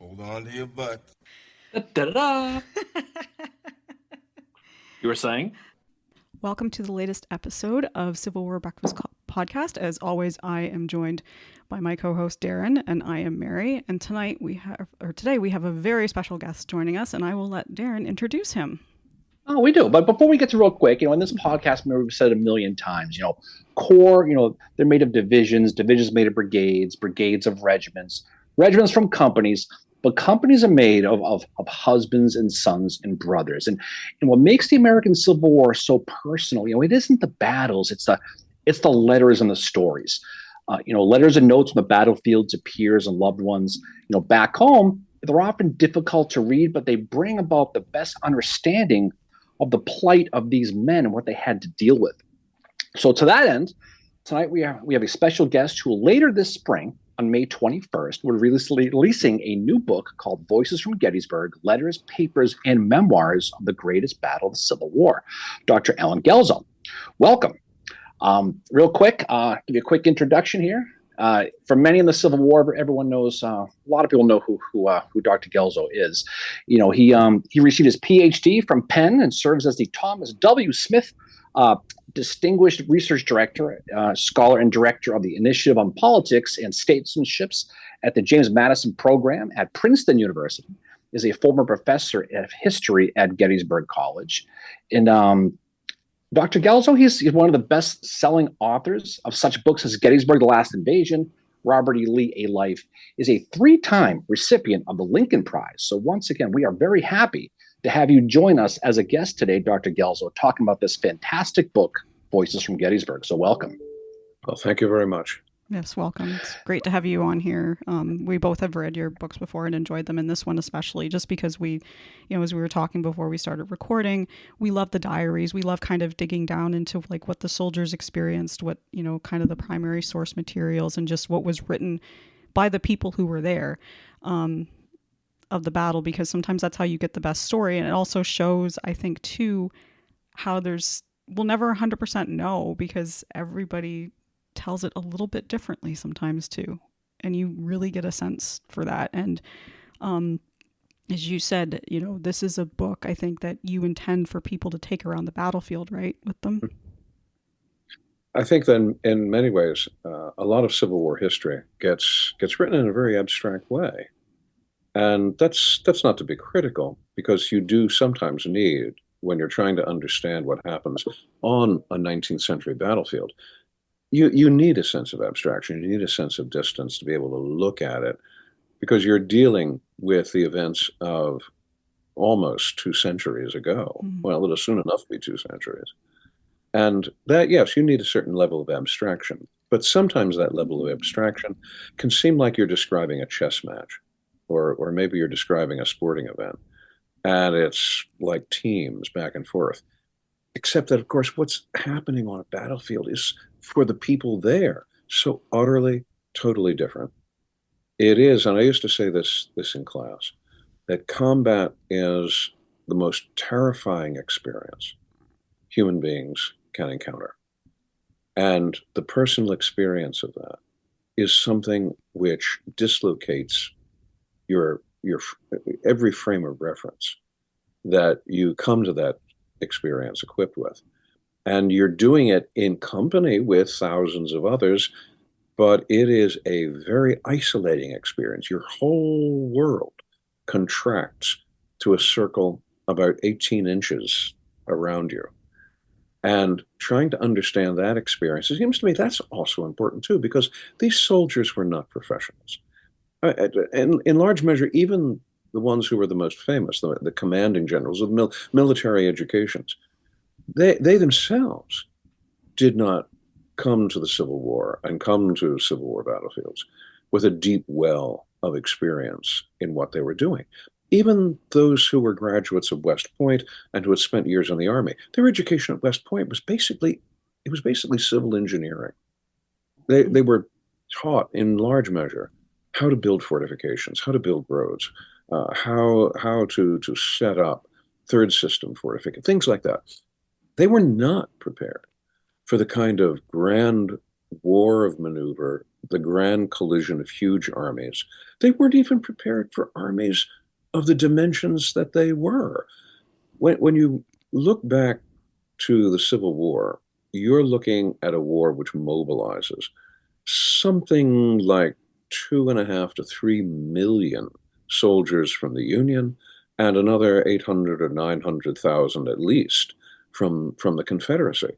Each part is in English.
Hold on to your butts. Da-da-da. You were saying? Welcome to the latest episode of Civil War Breakfast Podcast. As always, I am joined by my co-host Darren, and I am Mary. And today we have a very special guest joining us, and I will let Darren introduce him. Oh, we do. But before we get to real quick, in this podcast, we've said a million times, core, they're made of divisions made of brigades of regiments from companies, but companies are made of husbands and sons and brothers. And what makes the American Civil War so personal, it isn't the battles, it's the letters and the stories. Letters and notes on the battlefield to peers and loved ones. Back home, they're often difficult to read, but they bring about the best understanding of the plight of these men and what they had to deal with. So to that end, tonight we have a special guest who later this spring, on May 21st, we're releasing a new book called Voices from Gettysburg, Letters, Papers, and Memoirs of the Greatest Battle of the Civil War, Dr. Ellen Guelzo. Welcome. Real quick, give you a quick introduction here. For many in the Civil War, everyone knows, a lot of people know who Dr. Guelzo is. He received his PhD from Penn and serves as the Thomas W. Smith Distinguished Research Director, Scholar and Director of the Initiative on Politics and Statesmanships at the James Madison Program at Princeton University, is a former professor of history at Gettysburg College. And Dr. Guelzo, he's one of the best-selling authors of such books as Gettysburg, The Last Invasion, Robert E. Lee, A Life, is a 3-time recipient of the Lincoln Prize. So once again, we are very happy to have you join us as a guest today, Dr. Guelzo, talking about this fantastic book, Voices from Gettysburg. So welcome. Well, thank you very much. Yes, welcome. It's great to have you on here. We both have read your books before and enjoyed them, and this one especially, just because we, as we were talking before we started recording, we love the diaries. We love kind of digging down into like what the soldiers experienced, what, kind of the primary source materials and just what was written by the people who were there of the battle, because sometimes that's how you get the best story. And it also shows, I think, too, how we'll never 100% know, because everybody tells it a little bit differently sometimes too, and you really get a sense for that. And as you said, this is a book I think that you intend for people to take around the battlefield, right, with them. I think that in many ways, a lot of Civil War history gets written in a very abstract way, and that's not to be critical, because you do sometimes need, when you're trying to understand what happens on a 19th century battlefield, you need a sense of abstraction. You need a sense of distance to be able to look at it, because you're dealing with the events of almost 2 centuries ago. Mm-hmm. Well, it'll soon enough be 2 centuries. And that, yes, you need a certain level of abstraction. But sometimes that level of abstraction can seem like you're describing a chess match, or maybe you're describing a sporting event. And it's like teams back and forth. Except that, of course, what's happening on a battlefield is, for the people there, so utterly, totally different. It is, and I used to say this in class, that combat is the most terrifying experience human beings can encounter. And the personal experience of that is something which dislocates your every frame of reference that you come to that experience equipped with. And you're doing it in company with thousands of others, but it is a very isolating experience. Your whole world contracts to a circle about 18 inches around you. And trying to understand that experience, it seems to me that's also important too, because these soldiers were not professionals. And in large measure, even the ones who were the most famous, the commanding generals of military educations, they themselves did not come to the Civil War and come to Civil War battlefields with a deep well of experience in what they were doing. Even those who were graduates of West Point and who had spent years in the Army, their education at West Point was basically civil engineering. They were taught in large measure how to build fortifications, how to build roads, how to set up third system fortifications, things like that. They were not prepared for the kind of grand war of maneuver, the grand collision of huge armies. They weren't even prepared for armies of the dimensions that they were. When you look back to the Civil War, you're looking at a war which mobilizes something like 2.5 to 3 million soldiers from the Union and another 800 or 900,000 at least from the Confederacy.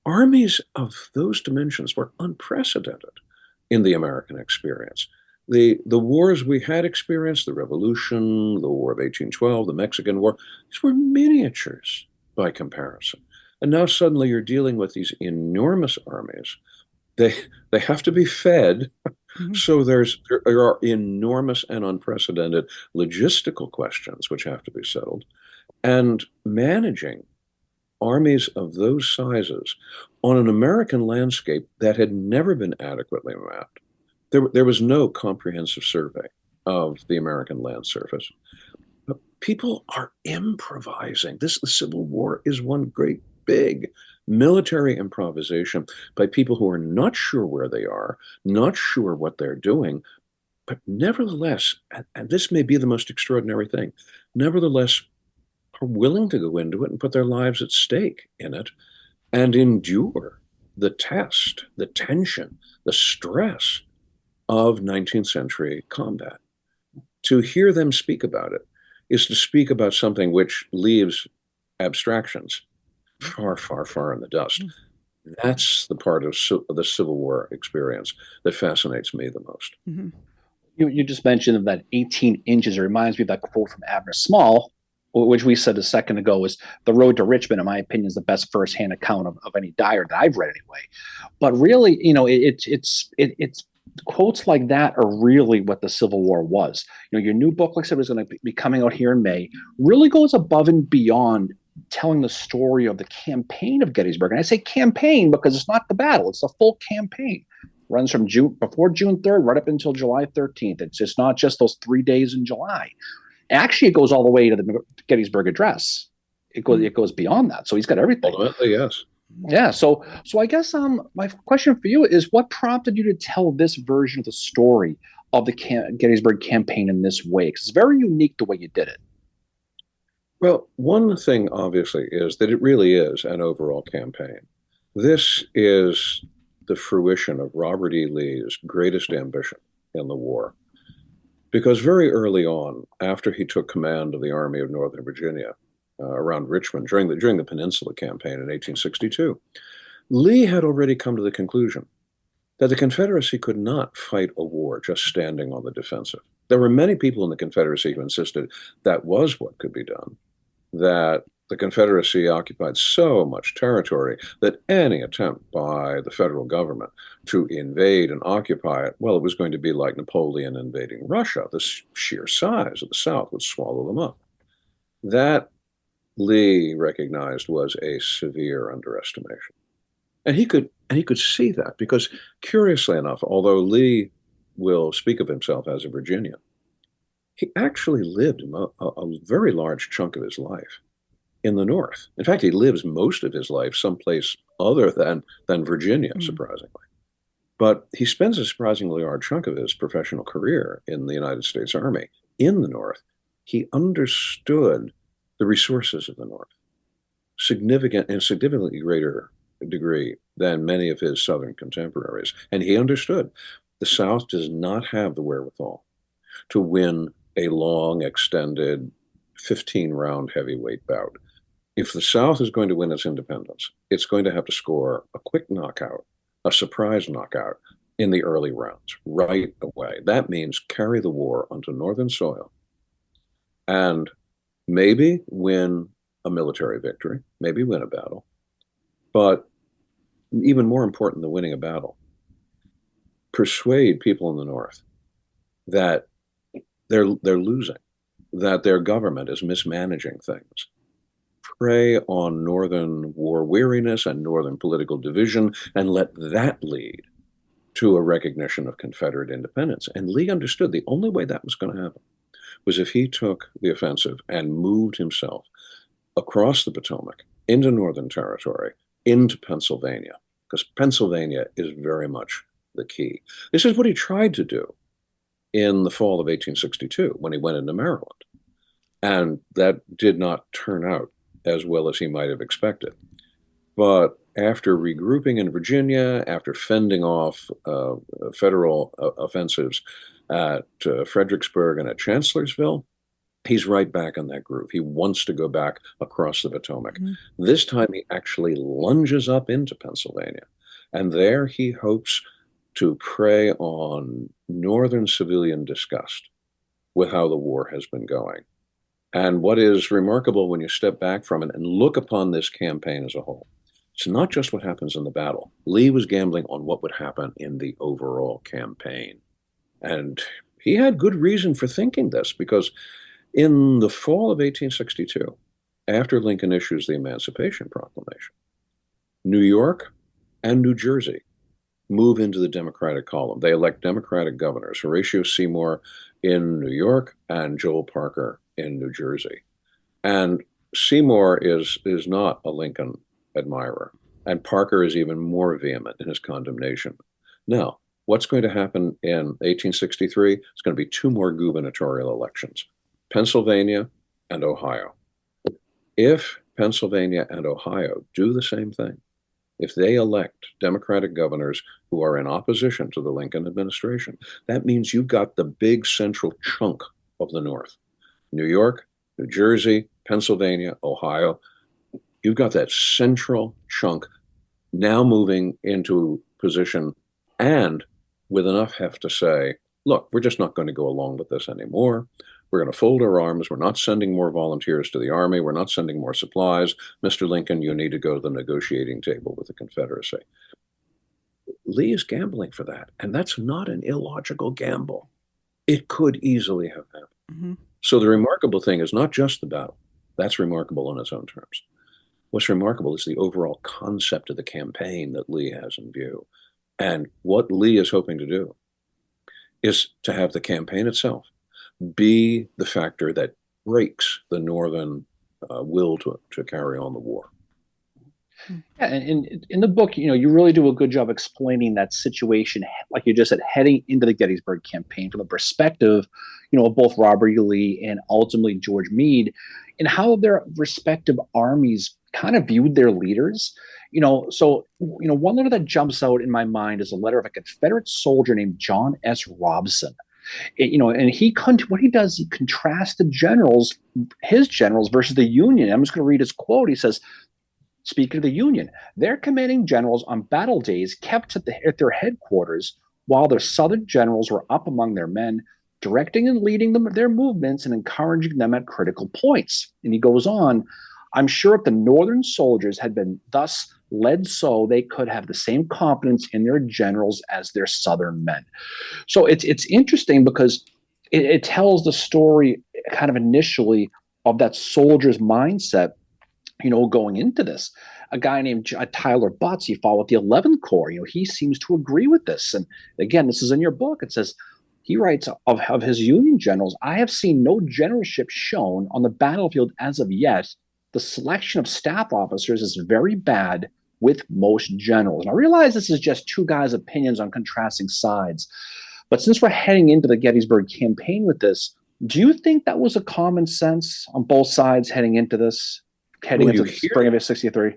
Armies of those dimensions were unprecedented in the American experience. The wars we had experienced, the Revolution, the War of 1812, the Mexican War, these were miniatures by comparison. And now suddenly you're dealing with these enormous armies. They have to be fed. Mhm. So there are enormous and unprecedented logistical questions which have to be settled. And managing armies of those sizes on an American landscape that had never been adequately mapped. There was no comprehensive survey of the American land surface. But people are improvising. The Civil War is one great big military improvisation by people who are not sure where they are, not sure what they're doing, but nevertheless, and this may be the most extraordinary thing, nevertheless are willing to go into it and put their lives at stake in it and endure the test, the tension, the stress of 19th century combat. To hear them speak about it is to speak about something which leaves abstractions far, far, far in the dust. That's the part of the Civil War experience that fascinates me the most. Mm-hmm. You just mentioned that 18 inches. It reminds me of that quote from Abner Small, which we said a second ago is the road to Richmond, in my opinion, is the best firsthand account of any diary that I've read anyway. But really, it's quotes like that are really what the Civil War was. Your new book, like I said, is going to be coming out here in May, really goes above and beyond telling the story of the campaign of Gettysburg. And I say campaign because it's not the battle, it's the full campaign. Runs from before June 3rd right up until July 13th. It's just not just those 3 days in July. Actually, it goes all the way to the Gettysburg Address. It goes beyond that. So he's got everything. Ultimately, yes. Yeah. So I guess my question for you is, what prompted you to tell this version of the story of the Gettysburg campaign in this way? Because it's very unique the way you did it. Well, one thing obviously is that it really is an overall campaign. This is the fruition of Robert E. Lee's greatest ambition in the war. Because very early on, after he took command of the Army of Northern Virginia around Richmond during the Peninsula Campaign in 1862, Lee had already come to the conclusion that the Confederacy could not fight a war just standing on the defensive. There were many people in the Confederacy who insisted that was what could be done, that the Confederacy occupied so much territory that any attempt by the federal government to invade and occupy it, well, it was going to be like Napoleon invading Russia. The sheer size of the South would swallow them up. That, Lee recognized, was a severe underestimation. And he could see that because, curiously enough, although Lee will speak of himself as a Virginian, he actually lived a very large chunk of his life in the North. In fact, he lives most of his life someplace other than Virginia, surprisingly. But he spends a surprisingly large chunk of his professional career in the United States Army in the North. He understood the resources of the North significantly greater degree than many of his Southern contemporaries. And he understood the South does not have the wherewithal to win a long, extended 15-round heavyweight bout. If the South is going to win its independence, it's going to have to score a quick knockout, a surprise knockout in the early rounds right away. That means carry the war onto Northern soil and maybe win a military victory, maybe win a battle. But even more important than winning a battle, persuade people in the North that they're losing, that their government is mismanaging things. Prey on Northern war weariness and Northern political division and let that lead to a recognition of Confederate independence. And Lee understood the only way that was going to happen was if he took the offensive and moved himself across the Potomac into Northern Territory, into Pennsylvania, because Pennsylvania is very much the key. This is what he tried to do in the fall of 1862 when he went into Maryland. And that did not turn out as well as he might have expected. But after regrouping in Virginia, after fending off federal offensives at Fredericksburg and at Chancellorsville, he's right back in that groove. He wants to go back across the Potomac. Mm-hmm. This time he actually lunges up into Pennsylvania. And there he hopes to prey on Northern civilian disgust with how the war has been going. And what is remarkable when you step back from it and look upon this campaign as a whole, it's not just what happens in the battle. Lee was gambling on what would happen in the overall campaign. And he had good reason for thinking this, because in the fall of 1862, after Lincoln issues the Emancipation Proclamation, New York and New Jersey move into the Democratic column. They elect Democratic governors, Horatio Seymour in New York and Joel Parker in New Jersey. And Seymour is not a Lincoln admirer, and Parker is even more vehement in his condemnation. Now, what's going to happen in 1863? It's going to be two more gubernatorial elections, Pennsylvania and Ohio. If Pennsylvania and Ohio do the same thing, if they elect Democratic governors who are in opposition to the Lincoln administration, that means you've got the big central chunk of the North. New York, New Jersey, Pennsylvania, Ohio. You've got that central chunk now moving into position and with enough heft to say, look, we're just not going to go along with this anymore. We're going to fold our arms. We're not sending more volunteers to the Army. We're not sending more supplies. Mr. Lincoln, you need to go to the negotiating table with the Confederacy. Lee is gambling for that, and that's not an illogical gamble. It could easily have happened. Mm-hmm. So the remarkable thing is not just the battle. That's remarkable on its own terms. What's remarkable is the overall concept of the campaign that Lee has in view. And what Lee is hoping to do is to have the campaign itself be the factor that breaks the Northern will to carry on the war. Yeah, and in the book, you really do a good job explaining that situation, like you just said, heading into the Gettysburg campaign from the perspective, of both Robert E. Lee and ultimately George Meade, and how their respective armies kind of viewed their leaders. So one letter that jumps out in my mind is a letter of a Confederate soldier named John S. Robson. And what he does, he contrasts his generals versus the Union. I'm just going to read his quote. He says, speaking of the Union, their commanding generals on battle days kept at their headquarters, while their Southern generals were up among their men, directing and leading their movements and encouraging them at critical points. And he goes on, I'm sure if the Northern soldiers had been thus led so, they could have the same confidence in their generals as their Southern men. So it's interesting because it tells the story kind of initially of that soldier's mindset, going into this. A guy named Tyler Butts, he fought with the 11th Corps. He seems to agree with this. And again, this is in your book. It says, he writes of his Union generals, I have seen no generalship shown on the battlefield as of yet. The selection of staff officers is very bad with most generals. And I realize this is just two guys' opinions on contrasting sides. But since we're heading into the Gettysburg campaign with this, do you think that was a common sense on both sides heading into this, into the spring of 63?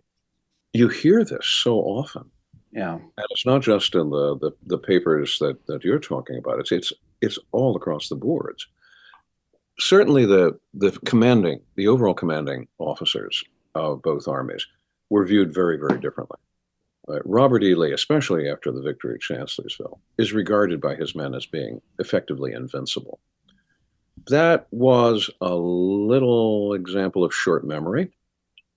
You hear this so often. Yeah. And it's not just in the papers that you're talking about. It's all across the boards. Certainly the overall commanding officers of both armies were viewed very, very differently. Robert E. Lee, especially after the victory at Chancellorsville, is regarded by his men as being effectively invincible. That was a little example of short memory.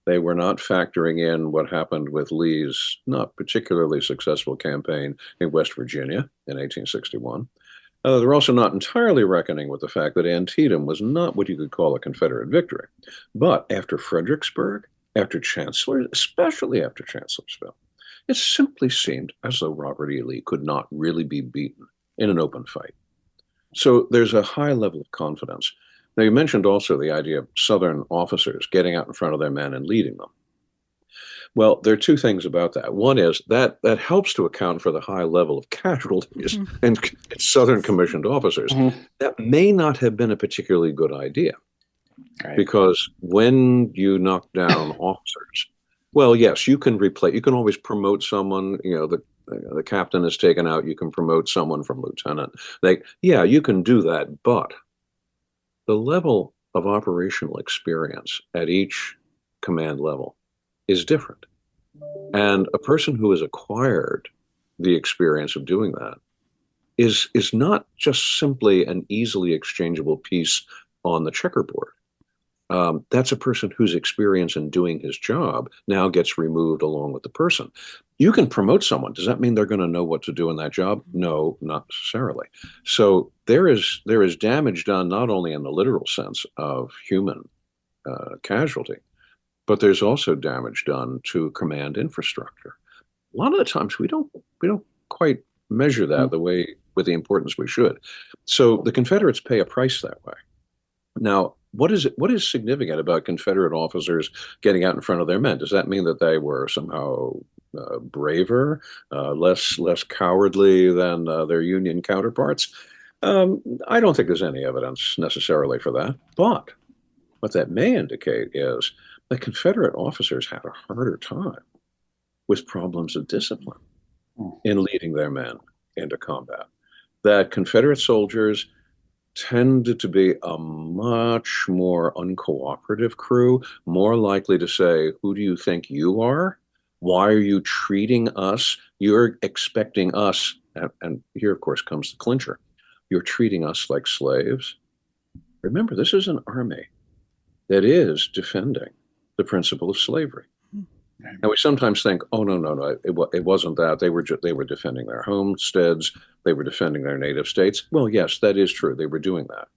They were not factoring in what happened with Lee's not particularly successful campaign in West Virginia in 1861. They're also not entirely reckoning with the fact that Antietam was not what you could call a Confederate victory. But after Fredericksburg, after especially after Chancellorsville, it simply seemed as though Robert E. Lee could not really be beaten in an open fight. So there's a high level of confidence. Now, you mentioned also the idea of Southern officers getting out in front of their men and leading them. Well, there are two things about that. One is that helps to account for the high level of casualties in Southern commissioned officers. That may not have been a particularly good idea, because when you knock down officers, well, yes, you can replace. You can always promote someone. The captain is taken out. You can promote someone from lieutenant. You can do that, but the level of operational experience at each command level is different. And a person who has acquired the experience of doing that is not just simply an easily exchangeable piece on the checkerboard. That's a person whose experience in doing his job now gets removed along with the person. You can promote someone. Does that mean they're going to know what to do in that job? No, not necessarily. So there is damage done not only in the literal sense of human casualty, but there's also damage done to command infrastructure. A lot of the times we don't quite measure that the way with the importance we should. So the Confederates pay a price that way. Now, what is significant about Confederate officers getting out in front of their men? Does that mean that they were somehow braver, less cowardly than their Union counterparts? I don't think there's any evidence necessarily for that. But what that may indicate is that Confederate officers had a harder time with problems of discipline in leading their men into combat. That Confederate soldiers tended to be a much more uncooperative crew, more likely to say, "Who do you think you are? Why are you treating us? You're expecting us," and here, of course, comes the clincher. "You're treating us like slaves." Remember, this is an army that is defending the principle of slavery. And we sometimes think, "Oh, no, it wasn't that. They were defending their homesteads. They were defending their native states." Well, yes, that is true. They were doing that.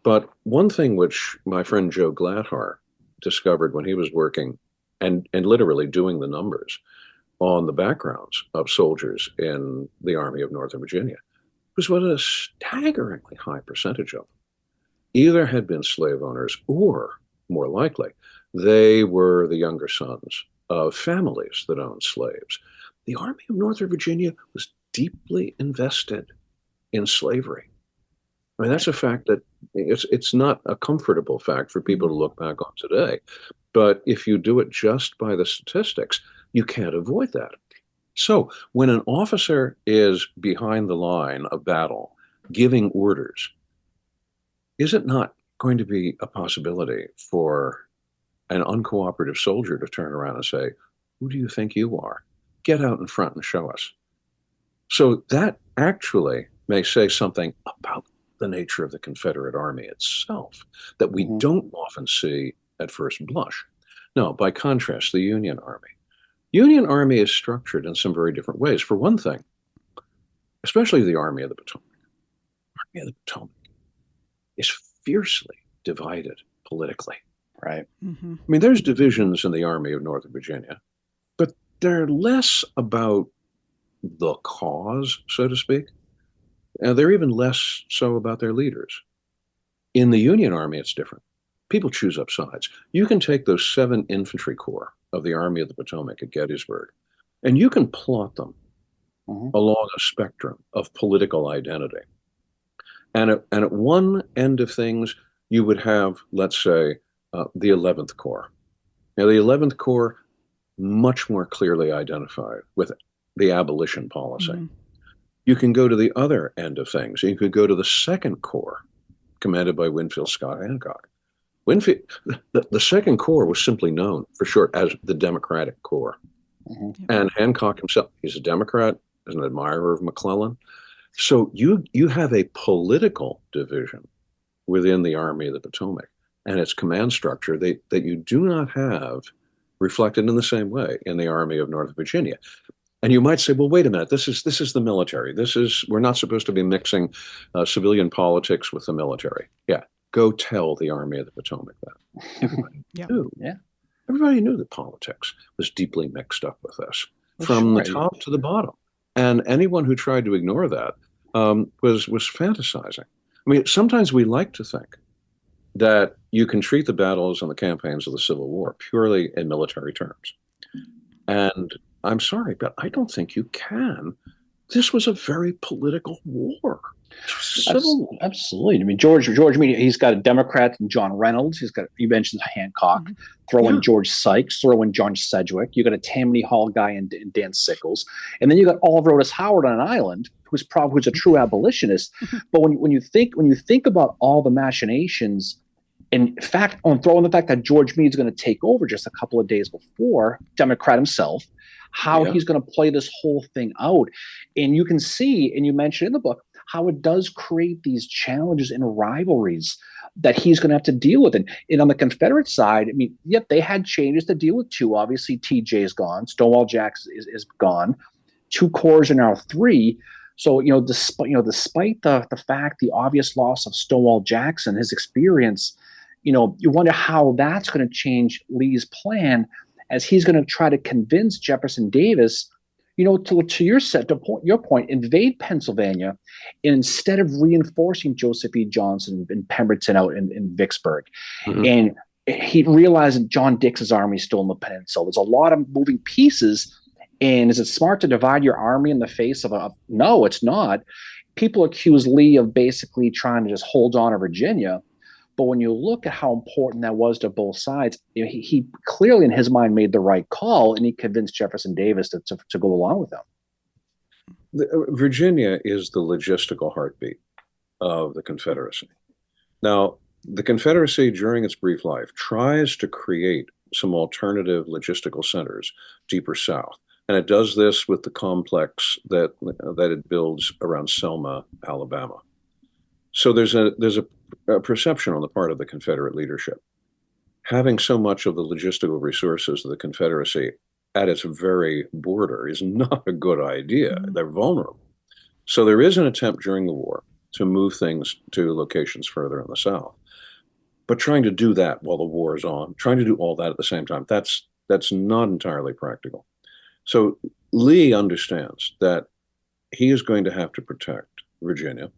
But one thing which my friend Joe Gladhar discovered when he was working and literally doing the numbers on the backgrounds of soldiers in the Army of Northern Virginia was what a staggeringly high percentage of them either had been slave owners or, more likely, they were the younger sons of families that owned slaves. The Army of Northern Virginia was deeply invested in slavery. I mean, that's a fact that it's not a comfortable fact for people to look back on today. But if you do it just by the statistics, you can't avoid that. So when an officer is behind the line of battle giving orders, is it not going to be a possibility for an uncooperative soldier to turn around and say, "Who do you think you are? Get out in front and show us"? So that actually may say something about the nature of the Confederate Army itself that we don't often see at first blush. Now, by contrast, the Union Army. Union Army is structured in some very different ways. For one thing, especially the Army of the Potomac. Army of the Potomac is fiercely divided politically. Right. Mm-hmm. I mean, there's divisions in the Army of Northern Virginia, but they're less about the cause, so to speak. And they're even less so about their leaders. In the Union Army, it's different. People choose up sides. You can take those 7 infantry corps of the Army of the Potomac at Gettysburg, and you can plot them along a spectrum of political identity. And at one end of things, you would have, let's say, the 11th Corps. Now, the 11th Corps, much more clearly identified with the abolition policy. You can go to the other end of things. You could go to the 2nd Corps, commanded by Winfield Scott Hancock. The 2nd Corps was simply known for short as the Democratic Corps. And Hancock himself, he's a Democrat, is an admirer of McClellan. So you have a political division within the Army of the Potomac and its command structure that you do not have reflected in the same way in the Army of Northern Virginia. And you might say, well, wait a minute, this is the military. We're not supposed to be mixing civilian politics with the military. Yeah, go tell the Army of the Potomac that. Everybody knew. Yeah. Everybody knew that politics was deeply mixed up with this, from the top to the bottom. And anyone who tried to ignore that was fantasizing. I mean, sometimes we like to think that you can treat the battles and the campaigns of the Civil War purely in military terms. And I'm sorry, but I don't think you can. This was a very political war. Civil war. Absolutely. I mean, George, he's got a Democrat, John Reynolds. You mentioned Hancock. Mhm. Throw in George Sykes. Throw in John Sedgwick. You got a Tammany Hall guy and Dan Sickles, and then you got Oliver Otis Howard on an island, who's a true abolitionist. But when you think about all the machinations, in fact, on throwing the fact that George Meade's going to take over just a couple of days before, Democrat himself, how he's going to play this whole thing out, and you can see, and you mentioned in the book, how it does create these challenges and rivalries that he's going to have to deal with. And on the Confederate side, I mean, yep, they had changes to deal with too. Obviously, TJ is gone. Stonewall Jackson is gone. 2 corps are now 3. So, despite the fact, the obvious loss of Stonewall Jackson, his experience, you wonder how that's going to change Lee's plan as he's going to try to convince Jefferson Davis, to your point, invade Pennsylvania, and instead of reinforcing Joseph E. Johnson and Pemberton out in Vicksburg. Mhm. And he realized that John Dix's army is still in the peninsula. There's a lot of moving pieces. And is it smart to divide your army in the face of no, it's not. People accuse Lee of basically trying to just hold on to Virginia. But when you look at how important that was to both sides, he clearly in his mind made the right call, and he convinced Jefferson Davis to go along with him. Virginia is the logistical heartbeat of the Confederacy. Now, the Confederacy, during its brief life, tries to create some alternative logistical centers deeper south. And it does this with the complex that it builds around Selma, Alabama. So there's a perception on the part of the Confederate leadership. Having so much of the logistical resources of the Confederacy at its very border is not a good idea. Mm-hmm. They're vulnerable. So there is an attempt during the war to move things to locations further in the South. But trying to do that while the war is on, trying to do all that at the same time, that's not entirely practical. So Lee understands that he is going to have to protect Virginia,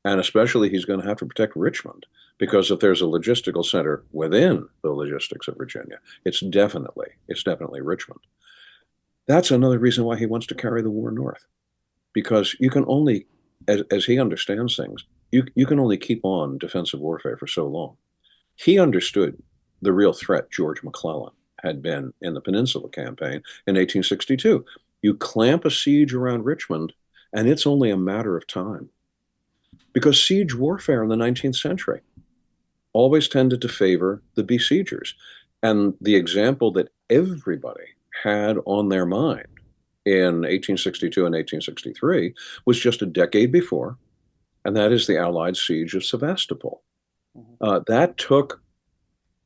and especially he's going to have to protect Richmond, because if there's a logistical center within the logistics of Virginia, it's definitely Richmond. That's another reason why he wants to carry the war north, because you can only, as he understands things, you can only keep on defensive warfare for so long. He understood the real threat George McClellan had been in the Peninsula Campaign in 1862. You clamp a siege around Richmond, and it's only a matter of time. Because siege warfare in the 19th century always tended to favor the besiegers. And the example that everybody had on their mind in 1862 and 1863 was just a decade before, and that is the Allied siege of Sevastopol. That took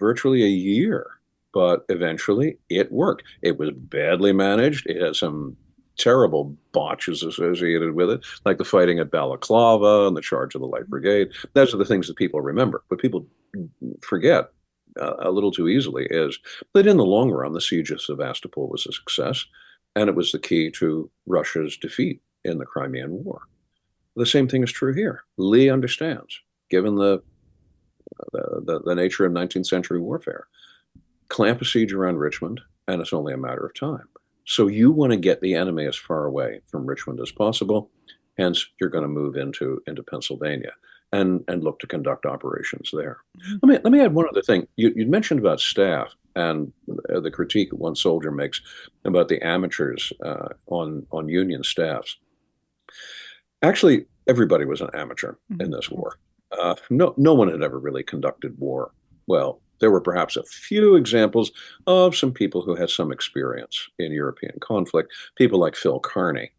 virtually a year, but eventually it worked. It was badly managed. It had some terrible botches associated with it, like the fighting at Balaclava and the charge of the Light Brigade. Those are the things that people remember. What people forget a little too easily is that in the long run, the siege of Sevastopol was a success, and it was the key to Russia's defeat in the Crimean War. The same thing is true here. Lee understands, given the nature of 19th century warfare, clamp a siege around Richmond, and it's only a matter of time. So you want to get the enemy as far away from Richmond as possible. Hence, you're going to move into Pennsylvania and look to conduct operations there. Let me add one other thing. You mentioned about staff and the critique one soldier makes about the amateurs on Union staffs. Actually, everybody was an amateur in this war. No one had ever really conducted war well. There were perhaps a few examples of some people who had some experience in European conflict, people like Phil Kearny.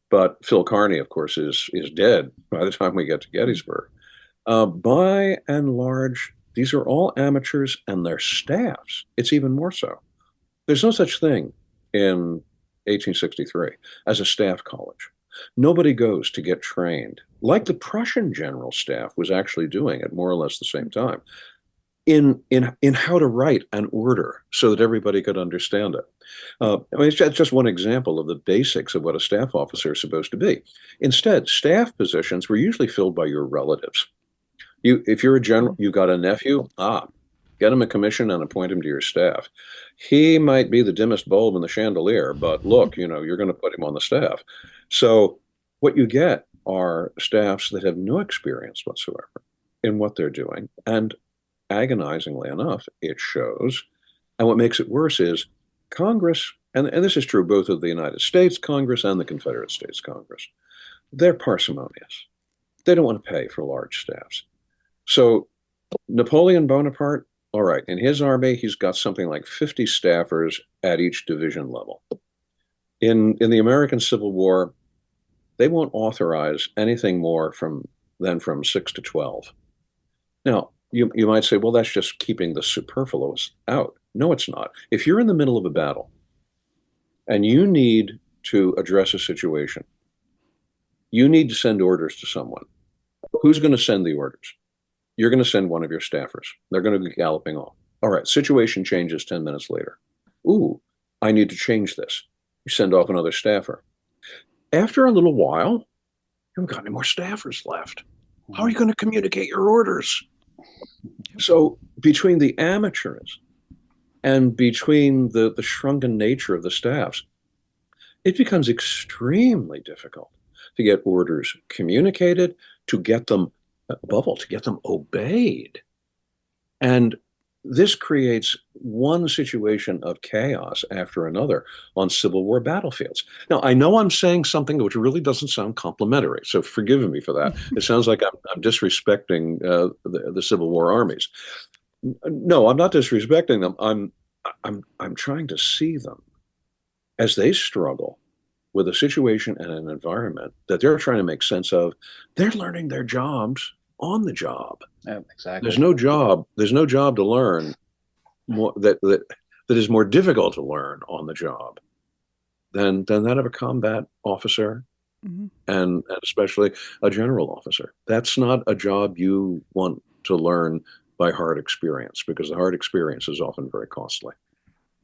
But Phil Kearny, of course, is dead by the time we get to Gettysburg. By and large, these are all amateurs, and their staffs, it's even more so. There's no such thing in 1863 as a staff college. Nobody goes to get trained, like the Prussian general staff was actually doing at more or less the same time, in how to write an order so that everybody could understand it. It's just one example of the basics of what a staff officer is supposed to be. Instead, staff positions were usually filled by your relatives. If you're a general, you got a nephew, get him a commission and appoint him to your staff. He might be the dimmest bulb in the chandelier, but look, you're going to put him on the staff. So what you get are staffs that have no experience whatsoever in what they're doing. And agonizingly enough, it shows. And what makes it worse is Congress, and this is true both of the United States Congress and the Confederate States Congress, they're parsimonious. They don't want to pay for large staffs. So Napoleon Bonaparte, all right, in his army, he's got something like 50 staffers at each division level. In the American Civil War, they won't authorize anything more than from 6 to 12. Now, you might say, well, that's just keeping the superfluous out. No, it's not. If you're in the middle of a battle and you need to address a situation, you need to send orders to someone. Who's going to send the orders? You're going to send one of your staffers. They're going to be galloping off. All right, situation changes 10 minutes later. Ooh, I need to change this. You send off another staffer. After a little while, you haven't got any more staffers left. How are you going to communicate your orders? So between the amateurs and between the shrunken nature of the staffs, it becomes extremely difficult to get orders communicated, to get them, above all, to get them obeyed. And this creates one situation of chaos after another on Civil War battlefields. Now, I know I'm saying something which really doesn't sound complimentary, so forgive me for that. It sounds like I'm disrespecting the Civil War armies. No, I'm not disrespecting them. I'm trying to see them as they struggle with a situation and an environment that they're trying to make sense of. They're learning their jobs on the job. Yeah, exactly. There's no job to learn that is more difficult to learn on the job than that of a combat officer, and especially a general officer. That's not a job you want to learn by hard experience, because the hard experience is often very costly.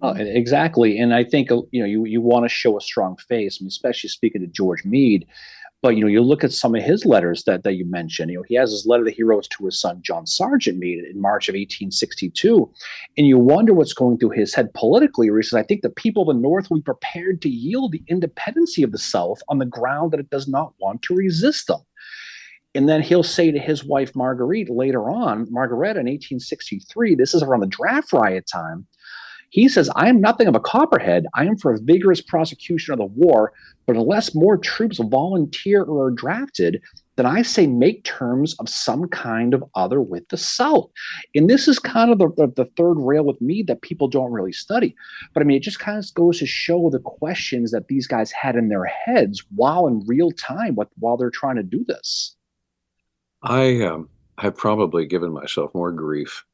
Oh, exactly. And I think, you want to show a strong face, I mean, especially speaking to George Meade. But, you look at some of his letters that you mentioned. He has his letter that he wrote to his son, John Sargent Meade, in March of 1862. And you wonder what's going through his head politically, where he says, I think the people of the North will be prepared to yield the independency of the South on the ground that it does not want to resist them. And then he'll say to his wife, Marguerite, later on, Margaret in 1863, this is around the draft riot time, he says, I am nothing of a copperhead. I am for a vigorous prosecution of the war, but unless more troops volunteer or are drafted, then I say make terms of some kind of other with the South. And this is kind of the third rail with me that people don't really study. But I mean, it just kind of goes to show the questions that these guys had in their heads while in real time, while they're trying to do this. I have probably given myself more grief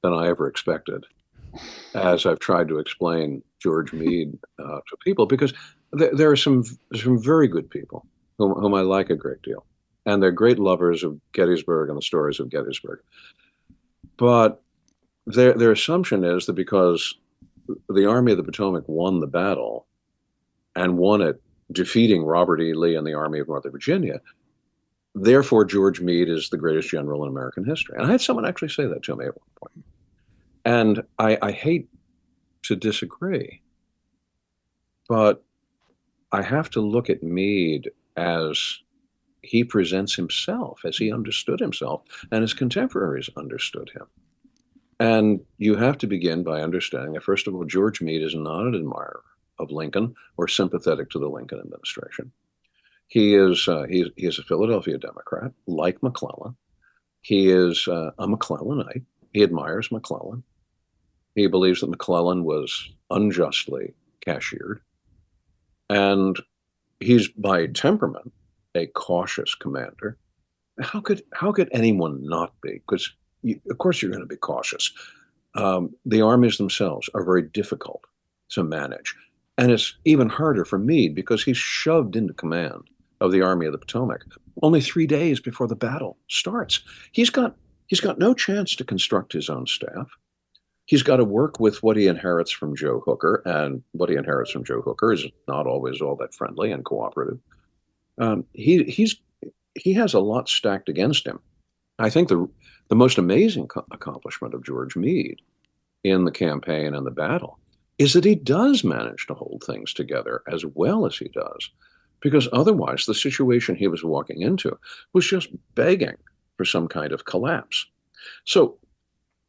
than I ever expected as I've tried to explain George Meade to people, because there are some very good people whom I like a great deal, and they're great lovers of Gettysburg and the stories of Gettysburg. But their assumption is that because the Army of the Potomac won the battle and won it defeating Robert E. Lee and the Army of Northern Virginia, therefore George Meade is the greatest general in American history. And I had someone actually say that to me at one point. And I hate to disagree, but I have to look at Meade as he presents himself, as he understood himself, and his contemporaries understood him. And you have to begin by understanding that, first of all, George Meade is not an admirer of Lincoln or sympathetic to the Lincoln administration. He is a Philadelphia Democrat, like McClellan. He is a McClellanite. He admires McClellan. He believes that McClellan was unjustly cashiered. And he's by temperament a cautious commander. How could anyone not be? Because of course you're going to be cautious. The armies themselves are very difficult to manage. And it's even harder for Meade because he's shoved into command of the Army of the Potomac only 3 days before the battle starts. He's got no chance to construct his own staff. He's got to work with what he inherits from Joe Hooker, and what he inherits from Joe Hooker is not always all that friendly and cooperative. He has a lot stacked against him. I think the The most amazing accomplishment of George Meade in the campaign and the battle is that he does manage to hold things together as well as he does, because otherwise the situation he was walking into was just begging for some kind of collapse. So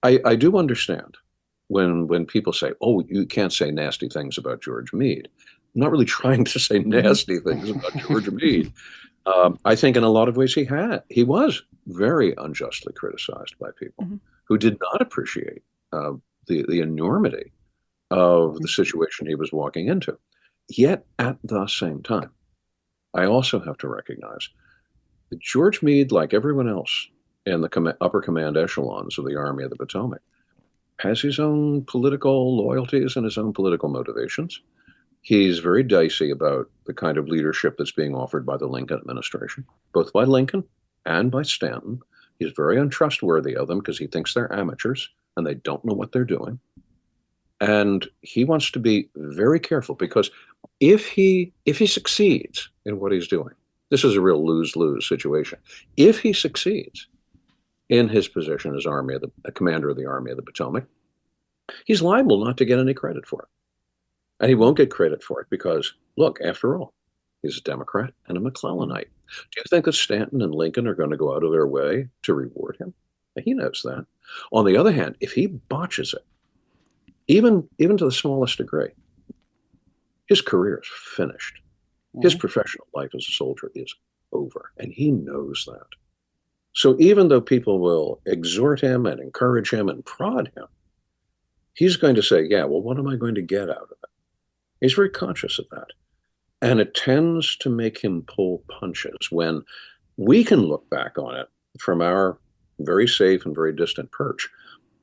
I do understand when people say, oh, you can't say nasty things about George Meade. I'm not really trying to say nasty things about George Meade. I think in a lot of ways he was very unjustly criticized by people who did not appreciate the enormity of the situation he was walking into. Yet at the same time, I also have to recognize that George Meade, like everyone else in the upper command echelons of the Army of the Potomac, has his own political loyalties and his own political motivations. He's very dicey about the kind of leadership that's being offered by the Lincoln administration, both by Lincoln and by Stanton. He's very untrustworthy of them because he thinks they're amateurs and they don't know what they're doing. And he wants to be very careful, because if he succeeds in what he's doing, this is a real lose-lose situation. If he succeeds in his position as commander of the Army of the Potomac, he's liable not to get any credit for it. And he won't get credit for it because, look, after all, he's a Democrat and a McClellanite. Do you think that Stanton and Lincoln are going to go out of their way to reward him? He knows that. On the other hand, if he botches it, even to the smallest degree, his career is finished. His professional life as a soldier is over, and he knows that. So even though people will exhort him and encourage him and prod him, he's going to say, yeah, well, what am I going to get out of it? He's very conscious of that. And it tends to make him pull punches when we can look back on it from our very safe and very distant perch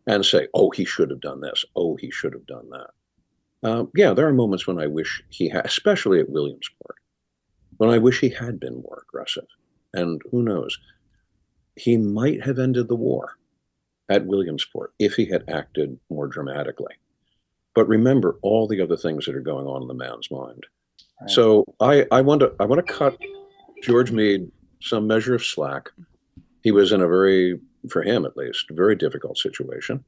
and say, oh, he should have done this. Oh, he should have done that. Yeah, there are moments when I wish he had, especially at Williamsport, when I wish he had been more aggressive. And who knows, he might have ended the war at Williamsport if he had acted more dramatically. But remember all the other things that are going on in the man's mind. Right. So I want to cut George Meade some measure of slack. He was in a very, for him at least, very difficult situation.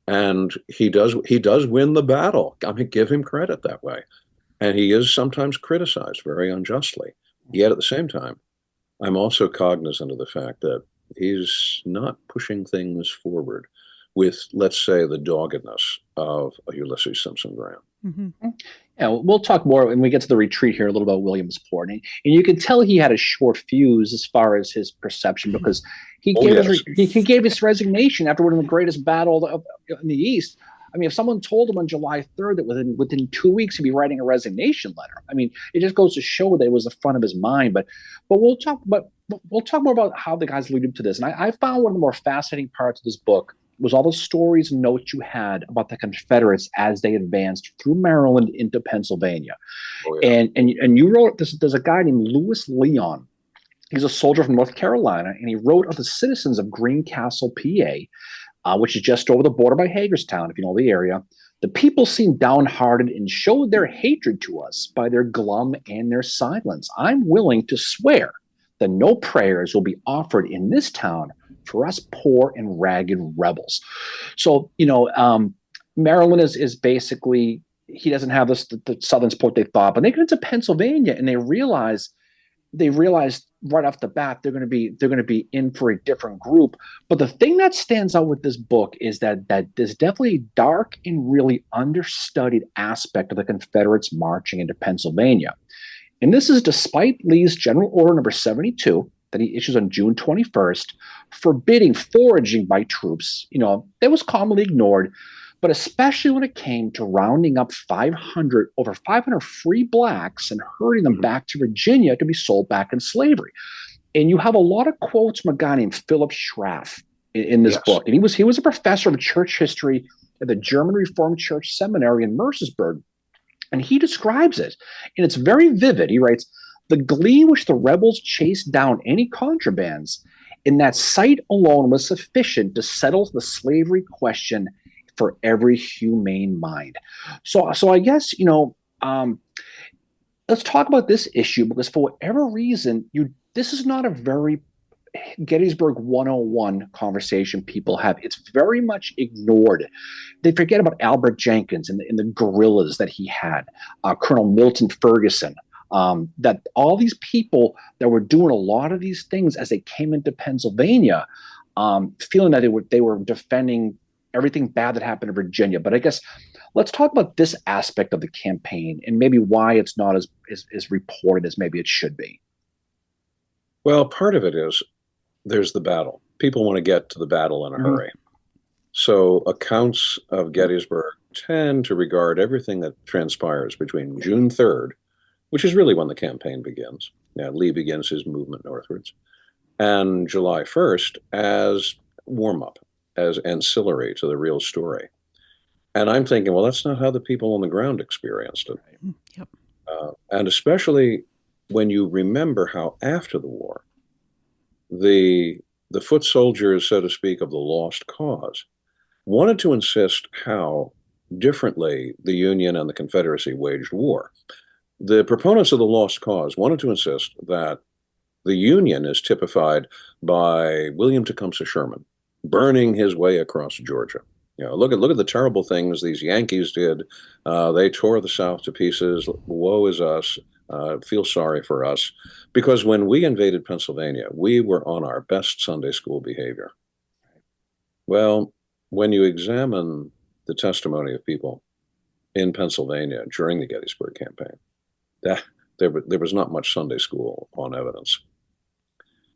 And he does win the battle. I mean, give him credit that way. And he is sometimes criticized very unjustly. Yet at the same time, I'm also cognizant of the fact that he's not pushing things forward with, let's say, the doggedness of Ulysses Simpson Graham. Mm-hmm. Yeah, we'll talk more when we get to the retreat here a little about Williamsport. And you can tell he had a short fuse as far as his perception, because he gave his resignation after winning the greatest battle in the East. I mean, if someone told him on July 3rd that within 2 weeks he'd be writing a resignation letter, I mean, it just goes to show that it was the front of his mind. But we'll talk more about how the guys lead up to this. And I found one of the more fascinating parts of this book was all the stories and notes you had about the Confederates as they advanced through Maryland into Pennsylvania. Oh, yeah. And you wrote this. There's a guy named Lewis Leon. He's a soldier from North Carolina, and he wrote of the citizens of Greencastle, PA, which is just over the border by Hagerstown, if you know the area. The people seemed downhearted and showed their hatred to us by their glum and their silence. I'm willing to swear that no prayers will be offered in this town for us poor and ragged rebels. So, Maryland is basically, he doesn't have the southern support they thought, but they get into Pennsylvania and they realize right off the bat they're going to be in for a different group. But the thing that stands out with this book is that there's definitely a dark and really understudied aspect of the Confederates marching into Pennsylvania. And this is despite Lee's General Order number 72 that he issues on June 21st, forbidding foraging by troops. That was commonly ignored, but especially when it came to rounding up over 500 free blacks and herding them back to Virginia to be sold back in slavery. And you have a lot of quotes from a guy named Philip Schraff in this book. And he was a professor of church history at the German Reformed Church Seminary in Mercersburg. And he describes it, and it's very vivid. He writes, "The glee which the rebels chased down any contrabands, in that sight alone was sufficient to settle the slavery question for every humane mind." So I guess, let's talk about this issue, because for whatever reason, this is not a very Gettysburg 101 conversation people have. It's very much ignored. They forget about Albert Jenkins and the guerrillas that he had, Colonel Milton Ferguson, that all these people that were doing a lot of these things as they came into Pennsylvania, feeling that they were defending everything bad that happened in Virginia. But I guess let's talk about this aspect of the campaign and maybe why it's not as reported as maybe it should be. Well, part of it is there's the battle. People want to get to the battle in a hurry. So accounts of Gettysburg tend to regard everything that transpires between June 3rd, which is really when the campaign begins. Lee begins his movement northwards, and July 1st as warm-up, as ancillary to the real story. And I'm thinking, well, that's not how the people on the ground experienced it. Yep. And especially when you remember how after the war, the foot soldiers, so to speak, of the lost cause wanted to insist how differently the Union and the Confederacy waged war. The proponents of the lost cause wanted to insist that the Union is typified by William Tecumseh Sherman burning his way across Georgia. Look at the terrible things these Yankees did. They tore the South to pieces. Woe is us. Feel sorry for us. Because when we invaded Pennsylvania, we were on our best Sunday school behavior. Well, when you examine the testimony of people in Pennsylvania during the Gettysburg campaign, there was not much Sunday school on evidence.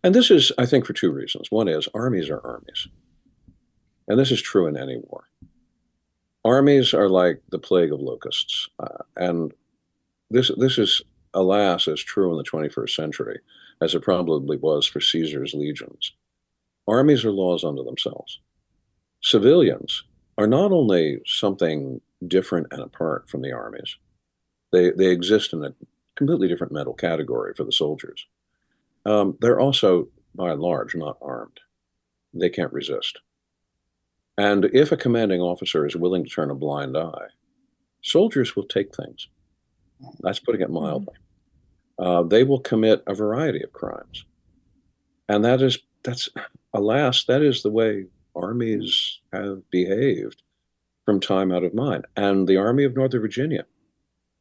And this is, I think, for two reasons. One is armies are armies. And this is true in any war. Armies are like the plague of locusts. And this is, alas, as true in the 21st century as it probably was for Caesar's legions. Armies are laws unto themselves. Civilians are not only something different and apart from the armies, they exist in a completely different mental category for the soldiers. They're also, by and large, not armed. They can't resist. And if a commanding officer is willing to turn a blind eye, soldiers will take things. That's putting it mildly. They will commit a variety of crimes. And alas, that is the way armies have behaved from time out of mind. And the Army of Northern Virginia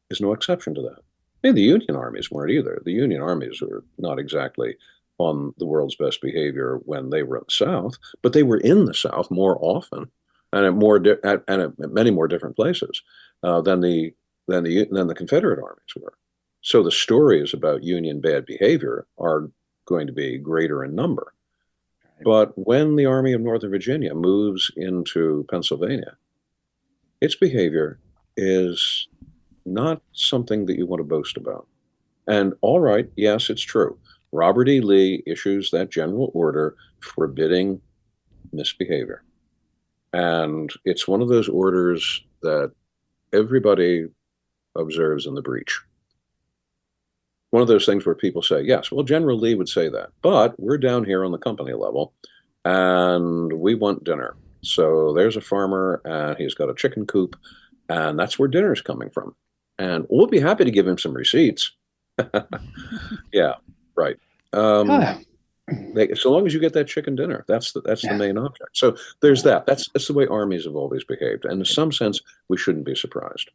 is no exception to that. I mean, the Union armies weren't either. The Union armies were not exactly on the world's best behavior when they were in the South, but they were in the South more often and at many more different places than the Confederate armies were. So the stories about Union bad behavior are going to be greater in number. But when the Army of Northern Virginia moves into Pennsylvania, its behavior is not something that you want to boast about. And all right, yes, it's true. Robert E. Lee issues that general order forbidding misbehavior. And it's one of those orders that everybody observes in the breach. One of those things where people say, yes, well, General Lee would say that, but we're down here on the company level and we want dinner. So there's a farmer and he's got a chicken coop and that's where dinner's coming from. And we'll be happy to give him some receipts. Yeah, right. So long as you get that chicken dinner, that's the main object. So there's that. That's the way armies have always behaved. And in some sense, we shouldn't be surprised.